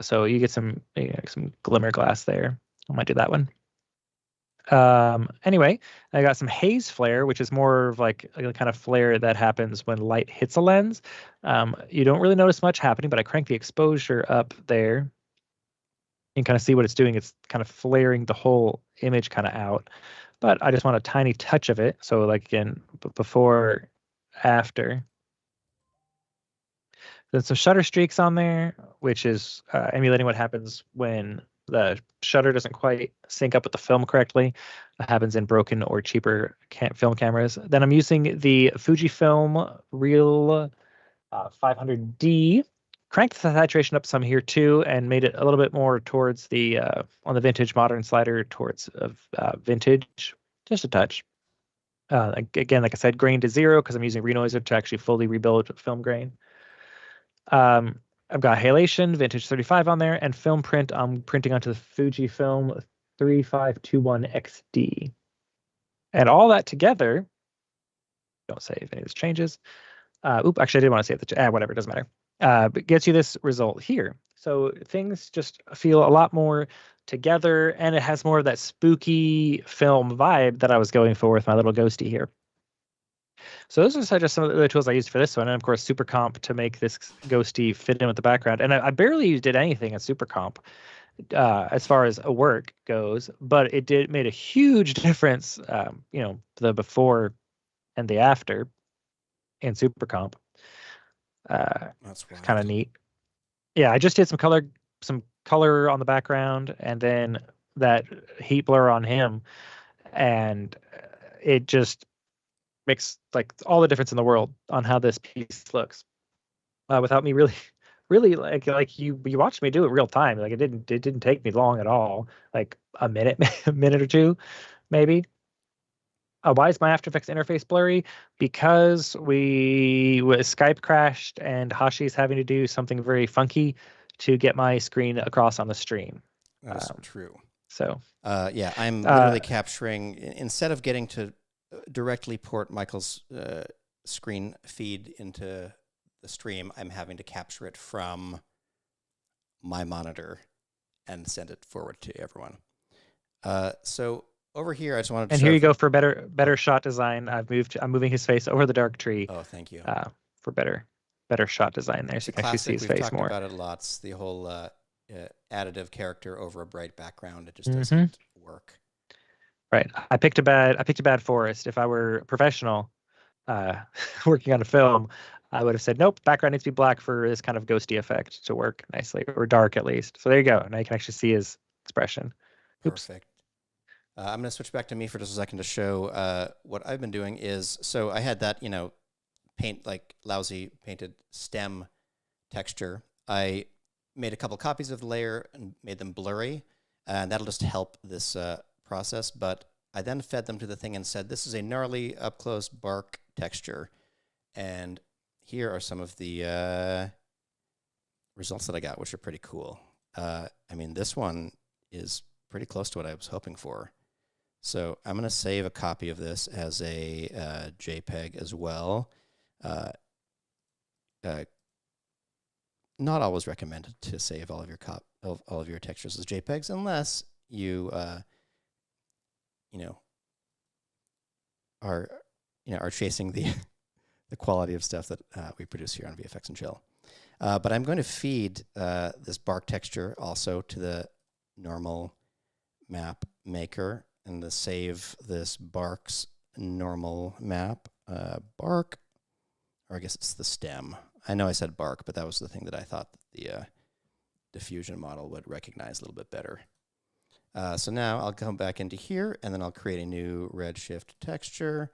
So you get some glimmer glass there. I might do that one. Anyway, I got some haze flare, which is more of like a kind of flare that happens when light hits a lens. You don't really notice much happening, but I crank the exposure up there. You can kind of see what it's doing. It's kind of flaring the whole image kind of out. But I just want a tiny touch of it. So like again, before, after. Then some shutter streaks on there, which is emulating what happens when the shutter doesn't quite sync up with the film correctly. That happens in broken or cheaper film cameras. Then I'm using the Fujifilm Real 500D cranked the saturation up some here too, and made it a little bit more towards the on the vintage modern slider towards vintage, just a touch. Again, like I said, grain to 0 because I'm using Renoiser to actually fully rebuild film grain. I've got halation, vintage 35 on there, and film print. I'm printing onto the Fujifilm 3521XD. And all that together, don't save any of this changes. Actually, I did want to save the, whatever, it doesn't matter. But gets you this result here. So things just feel a lot more together, and it has more of that spooky film vibe that I was going for with my little ghosty here. So those are just some of the tools I used for this one, and of course Supercomp to make this ghosty fit in with the background. And I barely did anything in Supercomp as far as a work goes, but it did made a huge difference. The before and the after in Supercomp. That's wild. Kind of neat. Yeah, I just did some color on the background, and then that heat blur on him, and it just makes like all the difference in the world on how this piece looks. Without me really like you watched me do it real time. Like it didn't take me long at all. Like a minute, a minute or two, maybe. Why is my After Effects interface blurry? Because Skype crashed and Hashi's having to do something very funky to get my screen across on the stream. That is true. So yeah, I'm literally capturing, instead of getting to directly port Michael's screen feed into the stream, I'm having to capture it from my monitor and send it forward to everyone. So over here, I just wanted to and here you go for better shot design. I'm moving his face over the dark tree. Oh, thank you. For better shot design there, so you can actually see his face more. We've talked about it lots. The whole additive character over a bright background, it just doesn't work. Right. I picked a bad forest. If I were a professional working on a film, I would have said, nope, background needs to be black for this kind of ghosty effect to work nicely, or dark at least. So there you go. Now you can actually see his expression. Oops. Perfect. I'm going to switch back to me for just a second to show what I've been doing is, so I had that, lousy painted stem texture. I made a couple copies of the layer and made them blurry, and that'll just help this process. But I then fed them to the thing and said, this is a gnarly up-close bark texture. And here are some of the results that I got, which are pretty cool. This one is pretty close to what I was hoping for. So I'm going to save a copy of this as a JPEG as well. Not always recommended to save all of your all of your textures as JPEGs unless you are chasing the the quality of stuff that we produce here on VFX and Chill. But I'm going to feed this bark texture also to the normal map maker and to save this bark's normal map. Bark, or I guess it's the stem. I know I said bark, but that was the thing that I thought the diffusion model would recognize a little bit better. So now I'll come back into here, and then I'll create a new Redshift texture,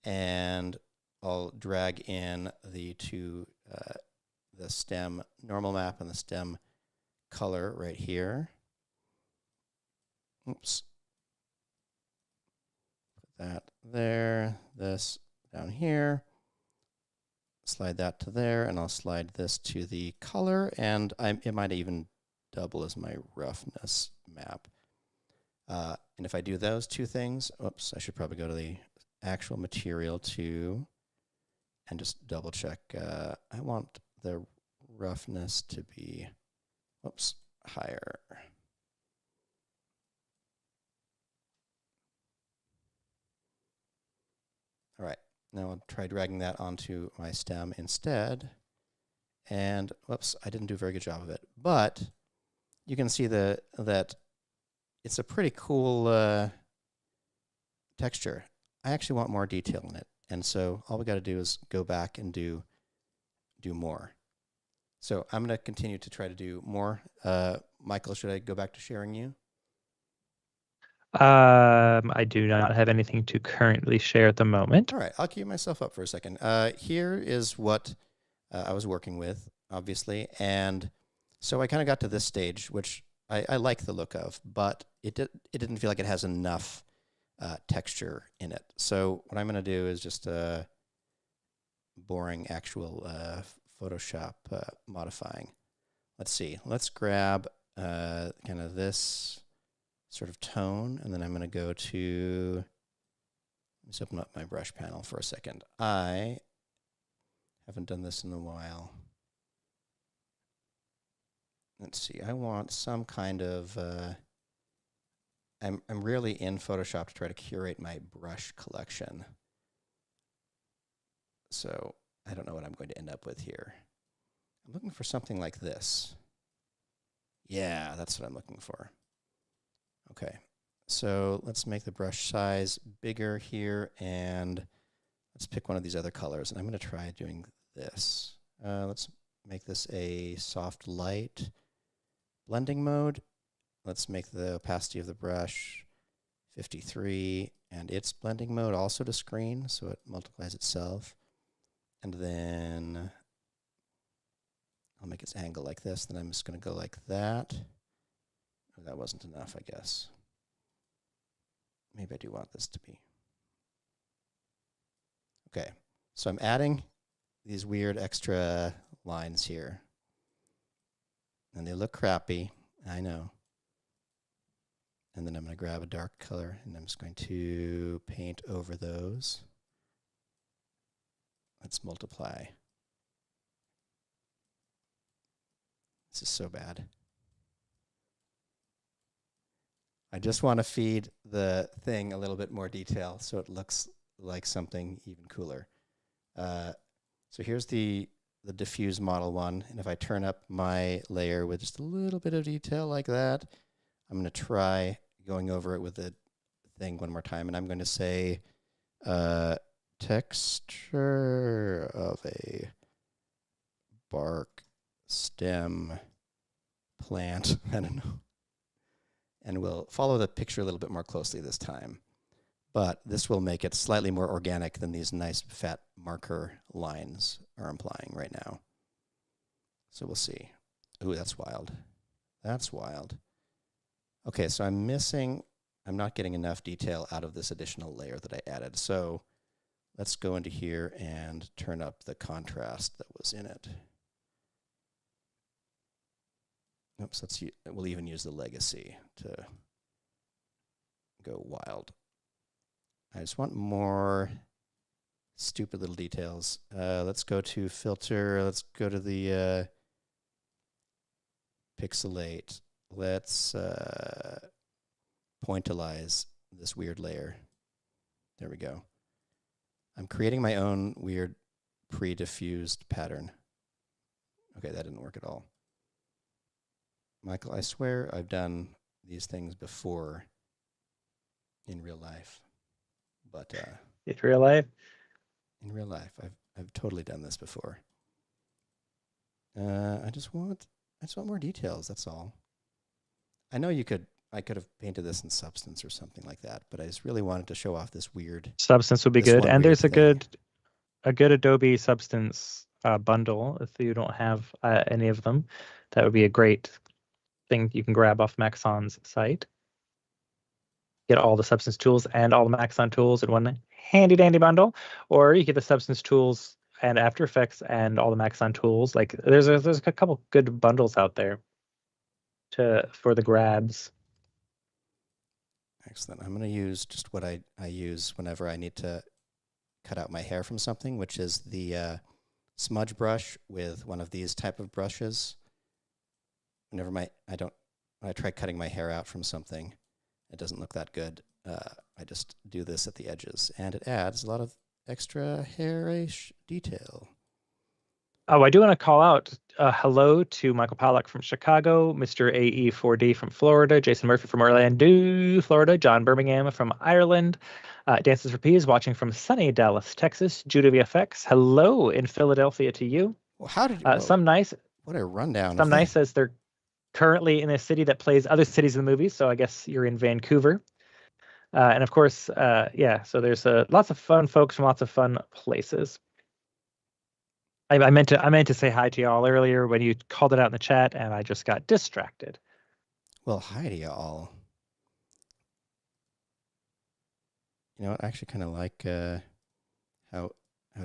and I'll drag in the the stem normal map and the stem color right here. Oops. Put that there, this down here. Slide that to there, and I'll slide this to the color, and it might even double as my roughness map. And if I do those two things, oops, I should probably go to the actual material too and just double check. I want the roughness to be, oops, higher. All right, now I'll try dragging that onto my stem instead. And whoops, I didn't do a very good job of it. But you can see that it's a pretty cool texture. I actually want more detail in it. And so all we got to do is go back and do more. So I'm going to continue to try to do more. Michael, should I go back to sharing you? I do not have anything to currently share at the moment. All right, I'll keep myself up for a second. Here is what I was working with. obviously. And so I kind of got to this stage, which I like the look of, but it didn't feel like it has enough texture in it. So what I'm going to do is just boring actual Photoshop modifying. Let's see. Let's grab kind of this sort of tone, and then I'm going to go to, let's open up my brush panel for a second. I haven't done this in a while. Let's see. I want some kind of, I'm really in Photoshop to try to curate my brush collection. So I don't know what I'm going to end up with here. I'm looking for something like this. Yeah, that's what I'm looking for. Okay, so let's make the brush size bigger here, and let's pick one of these other colors. And I'm going to try doing this. Let's make this a soft light blending mode. Let's make the opacity of the brush 53, and its blending mode also to screen, so it multiplies itself. And then I'll make its angle like this. Then I'm just going to go like that. Oh, that wasn't enough, I guess. Maybe I do want this to be. Okay, so I'm adding these weird extra lines here. And they look crappy, I know. And then I'm going to grab a dark color, and I'm just going to paint over those. Let's multiply. This is so bad. I just want to feed the thing a little bit more detail so it looks like something even cooler. So here's the diffuse model one. And if I turn up my layer with just a little bit of detail like that, I'm going to try going over it with the thing one more time. And I'm going to say texture of a bark stem plant. I don't know. And we'll follow the picture a little bit more closely this time. But this will make it slightly more organic than these nice fat marker lines are implying right now. So we'll see. Ooh, that's wild. That's wild. Okay, so I'm not getting enough detail out of this additional layer that I added. So let's go into here and turn up the contrast that was in it. Oops, we'll even use the legacy to go wild. I just want more stupid little details. Let's go to filter. Let's go to the pixelate. Let's pointillize this weird layer. There we go. I'm creating my own weird pre-diffused pattern. Okay, that didn't work at all. Michael, I swear I've done these things before in real life. But in real life? In real life, I've totally done this before. I just want more details, that's all. I know I could have painted this in Substance or something like that, but I just really wanted to show off this weird Substance would be good. And there's a thing. good Adobe Substance bundle if you don't have any of them. That would be a great thing you can grab off Maxon's site. Get all the Substance tools and all the Maxon tools in one handy dandy bundle, or you get the Substance tools and After Effects and all the Maxon tools. Like there's a couple good bundles out there for the grabs. Excellent. I'm going to use just what I use whenever I need to cut out my hair from something, which is the smudge brush with one of these type of brushes. Whenever when I try cutting my hair out from something, it doesn't look that good. I just do this at the edges, and it adds a lot of extra hairish detail. Oh, I do want to call out hello to Michael Pollack from Chicago, Mr. AE4D from Florida, Jason Murphy from Orlando, Florida, John Birmingham from Ireland, Dances for Peas watching from sunny Dallas, Texas, Judah VFX, hello in Philadelphia to you. Well, how did you? Some nice. What a rundown. Some nice says they're currently in a city that plays other cities in the movie, so I guess you're in Vancouver. And of course, yeah, so there's lots of fun folks from lots of fun places. I meant to say hi to y'all earlier when you called it out in the chat, and I just got distracted. Well, hi to y'all. You know what? I actually kind of like how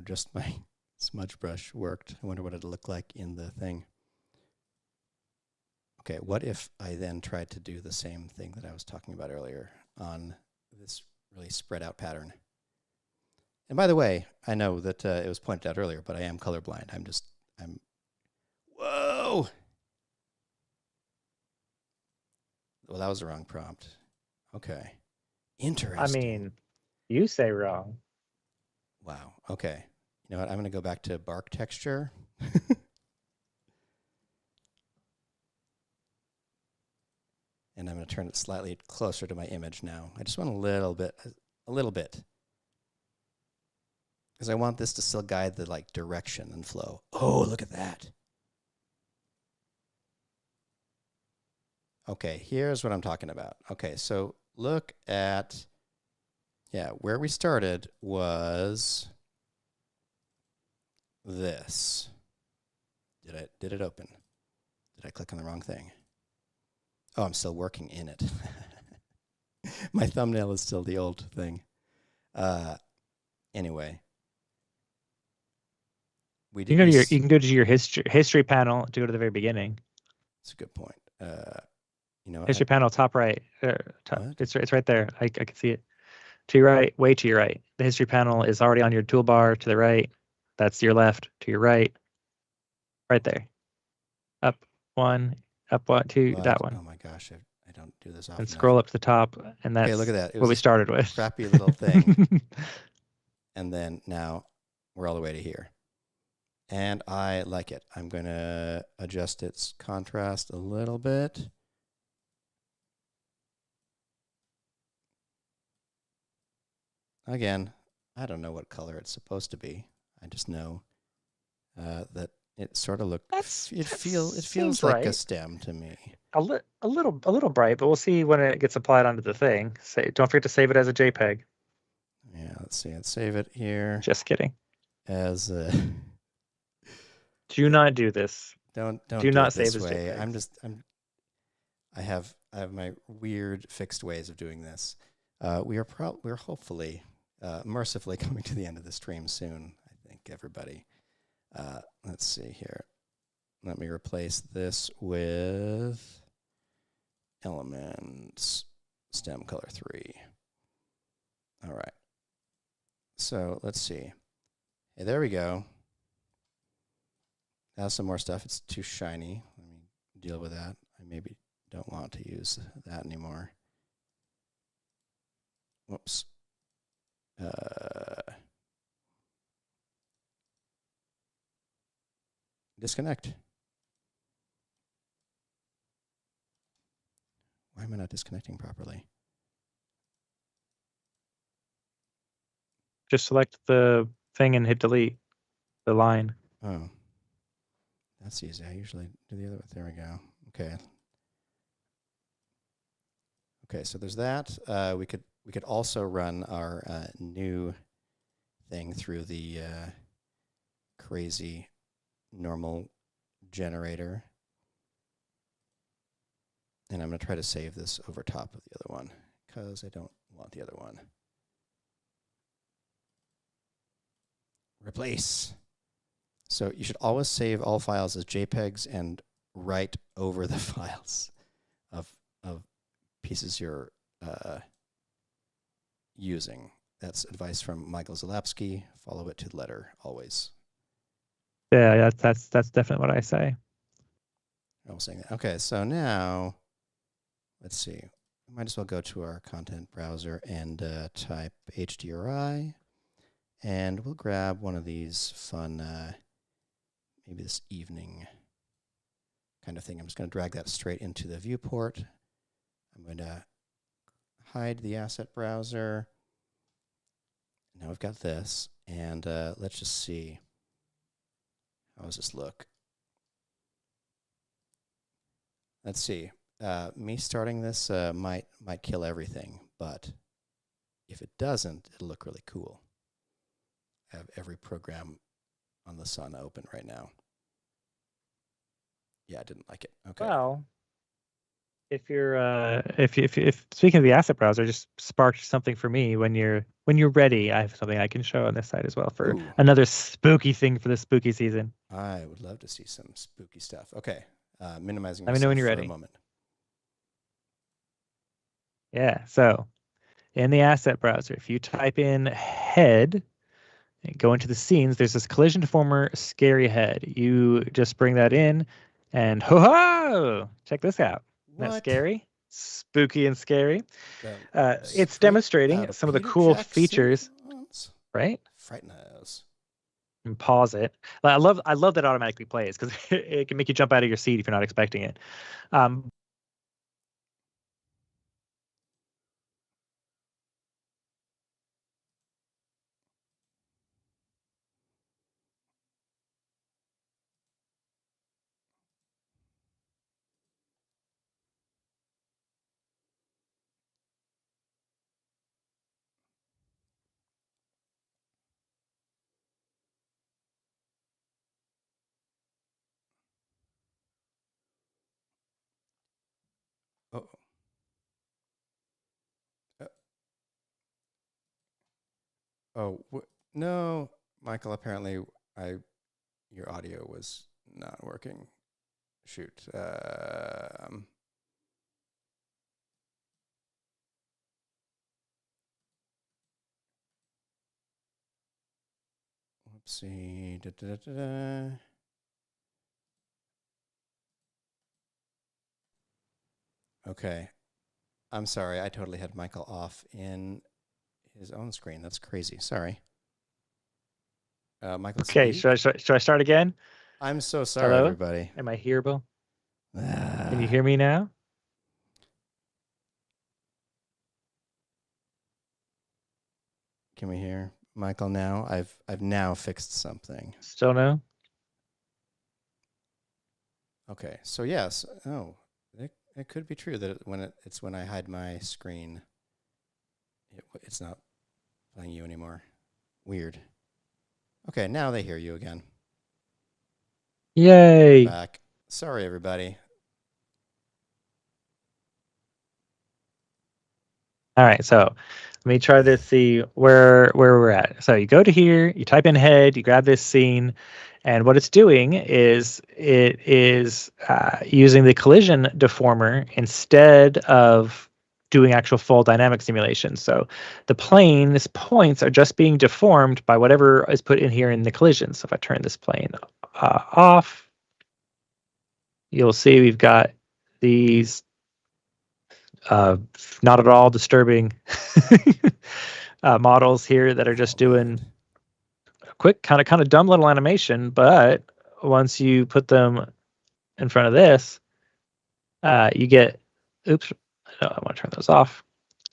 just my smudge brush worked. I wonder what it'd look like in the thing. Okay, what if I then tried to do the same thing that I was talking about earlier on this really spread out pattern? And by the way, I know that it was pointed out earlier, but I am colorblind. Whoa! Well, that was the wrong prompt. Okay. Interesting. I mean, you say wrong. Wow. Okay. You know what? I'm going to go back to bark texture. And I'm going to turn it slightly closer to my image now. I just want a little bit. Because I want this to still guide the like direction and flow. Oh, look at that. Okay, here's what I'm talking about. Okay, so look at, where we started was this. Did it open? Did I click on the wrong thing? Oh, I'm still working in it. My thumbnail is still the old thing. Anyway. You can go to your history panel to go to the very beginning. That's a good point. You know, history panel, top right. It's right there. I can see it. To your right, way to your right. The history panel is already on your toolbar. To the right, that's your left. To your right, right there. Up one, two. What? That one. Oh my gosh, I don't do this often. And scroll up to the top, and that's look at that. What we started with. Crappy little thing. And then now we're all the way to here. And I like it. I'm going to adjust its contrast a little bit. Again, I don't know what color it's supposed to be. I just know that it sort of looks. It feels like a stem to me. A little bright, but we'll see when it gets applied onto the thing. Don't forget to save it as a JPEG. Yeah, let's see. Let's save it here. Just kidding. As a. Do not do this. Don't do not save this way. I have my weird fixed ways of doing this. We're hopefully mercifully coming to the end of the stream soon. I think everybody. Let's see here. Let me replace this with elements stem color 3. All right. So let's see. Hey, there we go. That's some more stuff. It's too shiny. Let me deal with that. I maybe don't want to use that anymore. Whoops. Disconnect. Why am I not disconnecting properly? Just select the thing and hit delete the line. Oh, that's easy. I usually do the other way. There we go. Okay. Okay, so there's that. We could also run our new thing through the crazy normal generator. And I'm going to try to save this over top of the other one because I don't want the other one. Replace. So you should always save all files as JPEGs and write over the files of pieces you're using. That's advice from Michael Zalapsky. Follow it to the letter always. Yeah, that's definitely what I say. I was saying that. Okay, so now let's see. We might as well go to our content browser and type HDRI, and we'll grab one of these fun, maybe this evening kind of thing. I'm just going to drag that straight into the viewport. I'm going to hide the asset browser. Now we've got this, and let's just see. How does this look? Let's see. Me starting this might kill everything, but if it doesn't, it'll look really cool. I have every program on the sun open right now. Yeah, I didn't like it. Okay. Well, if you're if speaking of the asset browser, just sparked something for me when you're ready. I have something I can show on this side as well for Ooh, another spooky thing for the spooky season. I would love to see some spooky stuff. Okay. Minimizing Let me know when myself you're for a ready. moment. Yeah. So in the asset browser, if you type in head and go into the scenes, there's this collision deformer scary head. You just bring that in and ho ho! Check this out. Isn't that What? scary? Spooky and scary. The It's straight demonstrating out of some of the Peter cool features, Jackson's right? Frighten Us. And pause it. I love that it automatically plays because it can make you jump out of your seat if you're not expecting it. Um, Oh, uh, oh, no, Michael. Apparently, I your audio was not working. Shoot. Whoopsie. Da, da, da, da, da. Okay. I'm sorry. I totally had Michael off in his own screen. That's crazy. Sorry. Michael, okay, should I start again? I'm so sorry, Hello? everybody. Am I hearable? Can you Ah, hear me now? can we hear Michael now? I've now fixed something. Still no? Okay, so yes. Oh, it could be true that it's when I hide my screen, it's not playing you anymore. Weird. Okay, now they hear you again. We're Yay. back. Sorry, everybody. All right, so let me try to see where we're at. So you go to here, you type in head, you grab this scene, and what it's doing is it is using the collision deformer instead of doing actual full dynamic simulation. So the plane's points are just being deformed by whatever is put in here in the collision. So if I turn this plane off, you'll see we've got these uh, not at all disturbing models here that are Oh just doing man. a quick kind of dumb little animation, but once you put them in front of this, you get oops, no, I want to turn those off.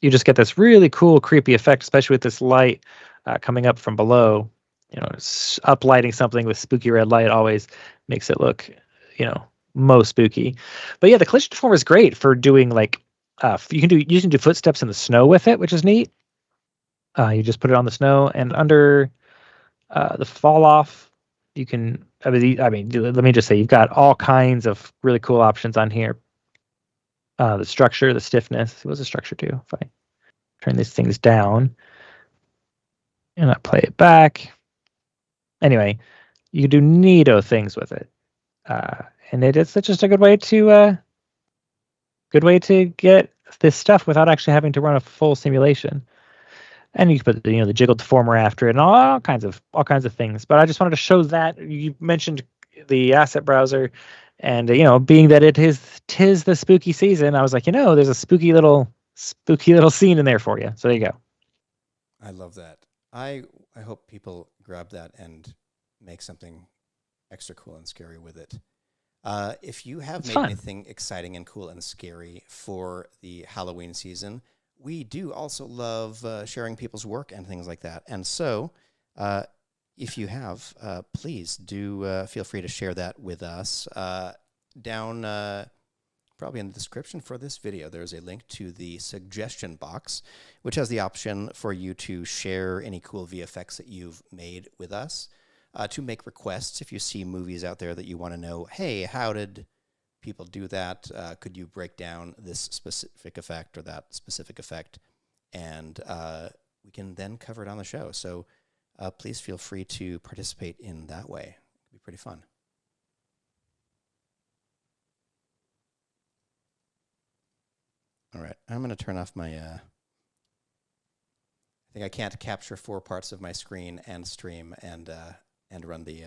You just get this really cool creepy effect, especially with this light coming up from below. Uplighting something with spooky red light always makes it look, you know, most spooky. But yeah, the collision deformer is great for doing like you can do footsteps in the snow with it, which is neat. You just put it on the snow and under the fall off. You can. I mean, let me just say you've got all kinds of really cool options on here. The structure, the stiffness. What does the structure do? If I turn these things down and I play it back. Anyway, you can do neato things with it, uh, and it's just a good way to get this stuff without actually having to run a full simulation. And you can put the jiggle deformer after it and all kinds of things. But I just wanted to show that you mentioned the asset browser, and being that tis the spooky season, I was like, there's a spooky little scene in there for you. So there you go. I love that. I hope people grab that and make something extra cool and scary with it. If you have It's made fun. anything exciting and cool and scary for the Halloween season, we do also love sharing people's work and things like that. And so, if you have, please do feel free to share that with us. Down probably in the description for this video, there's a link to the suggestion box, which has the option for you to share any cool VFX that you've made with us. to make requests. If you see movies out there that you want to know, hey, how did people do that? Could you break down this specific effect or that specific effect? And we can then cover it on the show. So please feel free to participate in that way. It'd be pretty fun. All right, I'm going to turn off my... I think I can't capture 4 parts of my screen and stream and run the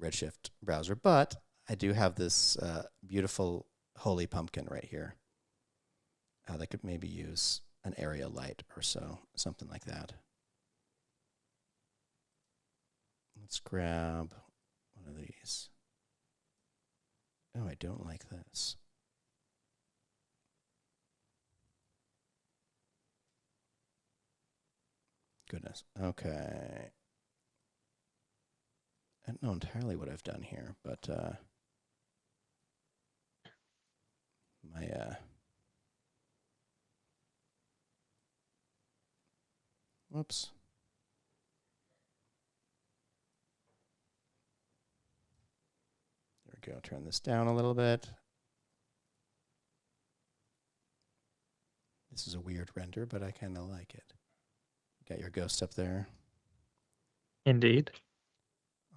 Redshift browser, but I do have this beautiful holy pumpkin right here that could maybe use an area light or so, something like that. Let's grab one of these. Oh, I don't like this. Goodness. Okay. I don't know entirely what I've done here, but my whoops. There we go. Turn this down a little bit. This is a weird render, but I kind of like it. Got your ghost up there. Indeed.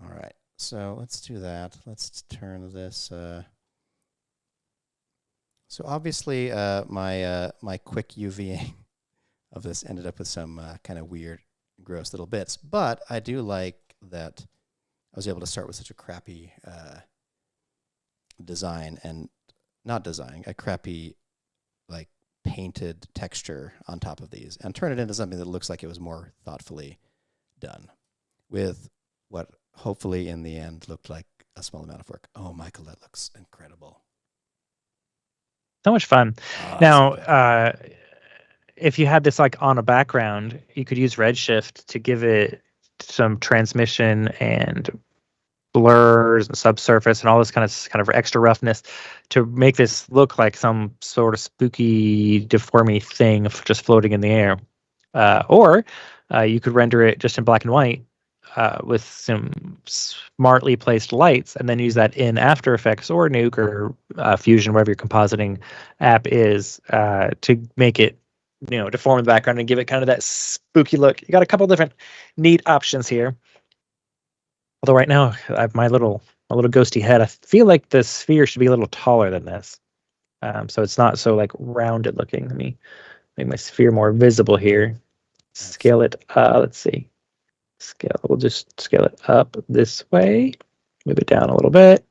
All right. So let's do that. Let's turn this. So obviously, my quick UVing of this ended up with some kind of weird, gross little bits. But I do like that I was able to start with such a crappy design and not design, a crappy like painted texture on top of these and turn it into something that looks like it was more thoughtfully done with what hopefully in the end looked like a small amount of work. Oh, Michael, that looks incredible. So much fun. Now, if you had this like on a background, you could use Redshift to give it some transmission and blurs and subsurface and all this kind of extra roughness to make this look like some sort of spooky, deformy thing just floating in the air. Or you could render it just in black and white with some smartly placed lights, and then use that in After Effects or Nuke or Fusion, whatever your compositing app is, to make it, deform the background and give it kind of that spooky look. You got a couple different neat options here. Although right now, I have my little ghosty head. I feel like the sphere should be a little taller than this, so it's not so like rounded looking. Let me make my sphere more visible here. Scale it. Let's see. Scale. We'll just scale it up this way. Move it down a little bit,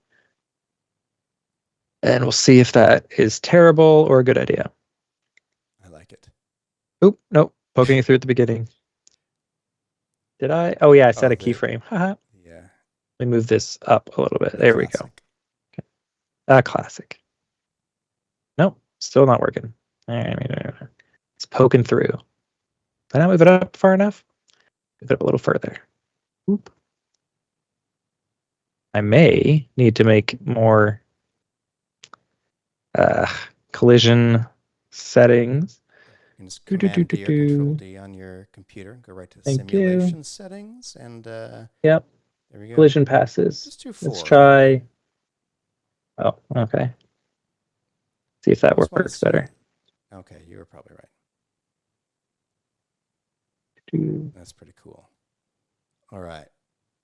and we'll see if that is terrible or a good idea. I like it. Oop, nope. Poking you through at the beginning. Did I? Oh yeah, I set a keyframe. Haha. Yeah. Let me move this up a little bit. There we go. Okay. Classic. Nope, still not working. It's poking through. Did I move it up far enough? Move it up a little further. Oop. I may need to make more collision settings. You can just Command D or Control D on your computer. Go right to the simulation settings, and yep. There we go. Collision passes. Just do 4. Let's try. Oh, okay. See if that works better. Okay, you were probably right. That's pretty cool. All right.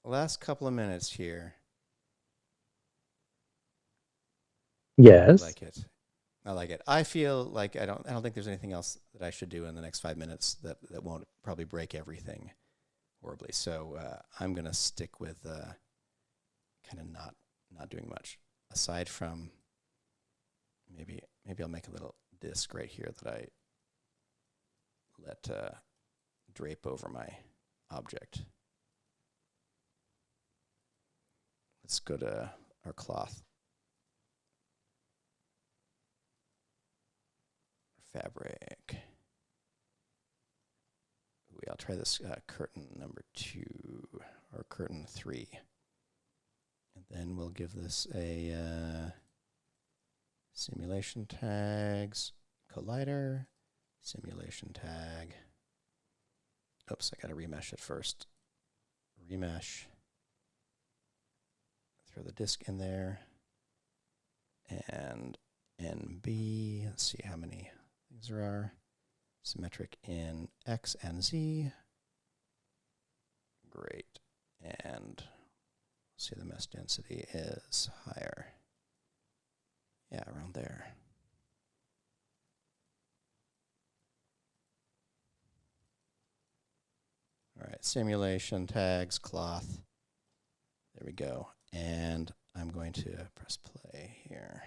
Last couple of minutes here. Yes. I like it. I like it. I feel like I don't think there's anything else that I should do in the next 5 minutes that won't probably break everything horribly. So I'm gonna stick with kind of not doing much aside from maybe I'll make a little disc right here that I let drape over my object. Let's go to our cloth. Fabric. I'll try this curtain number 2 or curtain 3. And then we'll give this a simulation tags, collider, simulation tag. Oops, I got to remesh it first. remesh. Throw the disk in there. And NB. Let's see how many things there are. Symmetric in X and Z. Great. And see, the mesh density is higher. Yeah, around there. All right, simulation, tags, cloth. There we go. And I'm going to press play here.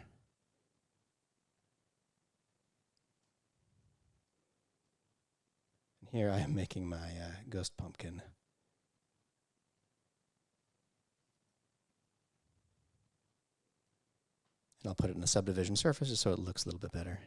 And here I am making my ghost pumpkin. And I'll put it in a subdivision surface just so it looks a little bit better.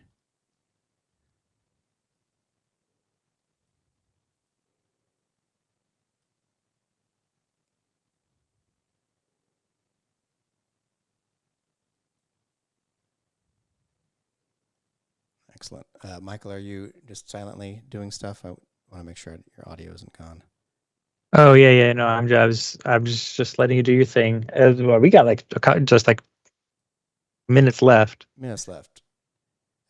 Excellent. Michael, are you just silently doing stuff? I want to make sure your audio isn't gone. Oh yeah. No, I'm just letting you do your thing. Well, we got like just like minutes left. Minutes left.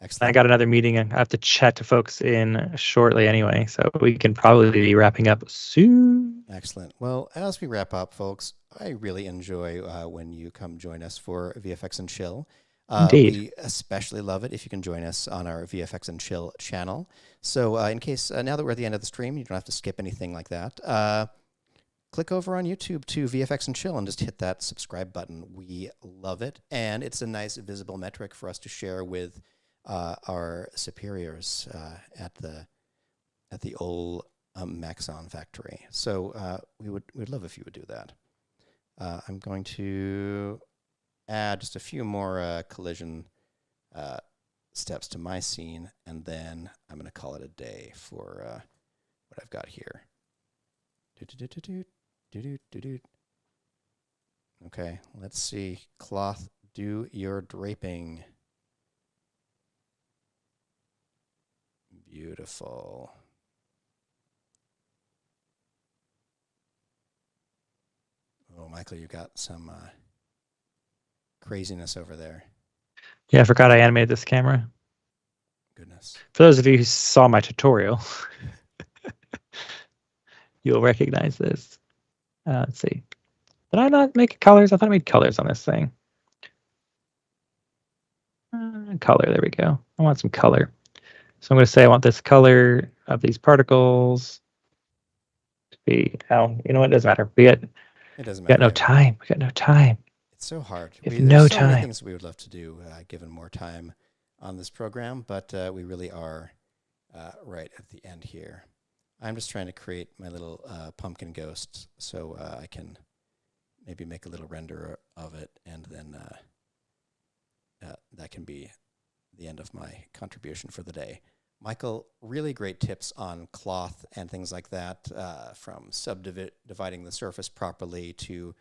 I Excellent. got another meeting. I have to chat to folks in shortly anyway, so we can probably be wrapping up soon. Excellent. Well, as we wrap up, folks, I really enjoy when you come join us for VFX and Chill. Indeed. We especially love it if you can join us on our VFX and Chill channel. So in case, now that we're at the end of the stream, you don't have to skip anything like that. Click over on YouTube to VFX and Chill and just hit that subscribe button. We love it. And it's a nice visible metric for us to share with our superiors at the old Maxon factory. So we'd love if you would do that. I'm going to add just a few more collision steps to my scene, and then I'm going to call it a day for what I've got here. Okay, let's see. Cloth, do your draping. Beautiful. Oh, Michael, you got some craziness over there. Yeah, I forgot I animated this camera. Goodness. For those of you who saw my tutorial, you'll recognize this. Let's see. Did I not make colors? I thought I made colors on this thing. Color, there we go. I want some color. So I'm going to say I want this color of these particles to be, you know what, it doesn't matter. It doesn't matter. We got no time. We got no time. It's so hard. There's so time. many things we would love to do given more time on this program, but we really are right at the end here. I'm just trying to create my little pumpkin ghost so I can maybe make a little render of it, and then that can be the end of my contribution for the day. Michael, really great tips on cloth and things like that, from subdividing the surface properly to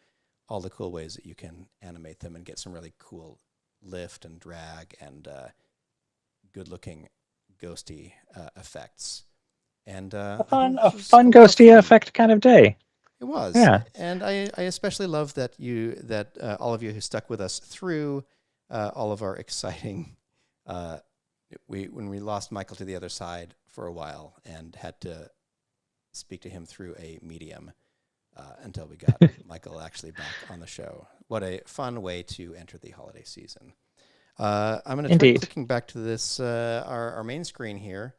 all the cool ways that you can animate them and get some really cool lift and drag and good-looking ghosty effects. And a fun ghosty effect kind of day. It was. Yeah. And I especially love that all of you who stuck with us through all of our exciting. When we lost Michael to the other side for a while and had to speak to him through a medium until we got Michael actually back on the show. What a fun way to enter the holiday season. I'm going to try clicking back to this our main screen here,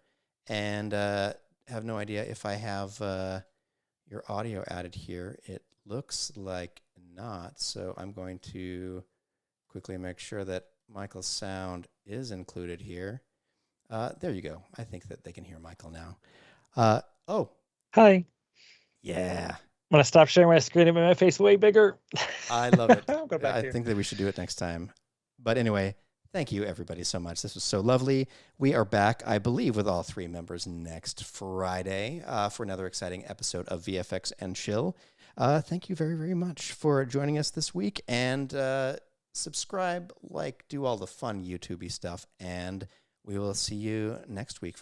and have no idea if I have your audio added here. It looks like not, so I'm going to quickly make sure that Michael's sound is included here. There you go. I think that they can hear Michael now. Oh. Hi. Yeah. I'm going to stop sharing my screen and make my face way bigger. I love it. I think that we should do it next time. But anyway, thank you everybody so much. This was so lovely. We are back, I believe, with all three members next Friday for another exciting episode of VFX and Chill. Thank you very, very much for joining us this week. And subscribe, do all the fun YouTube-y stuff. And we will see you next week, folks.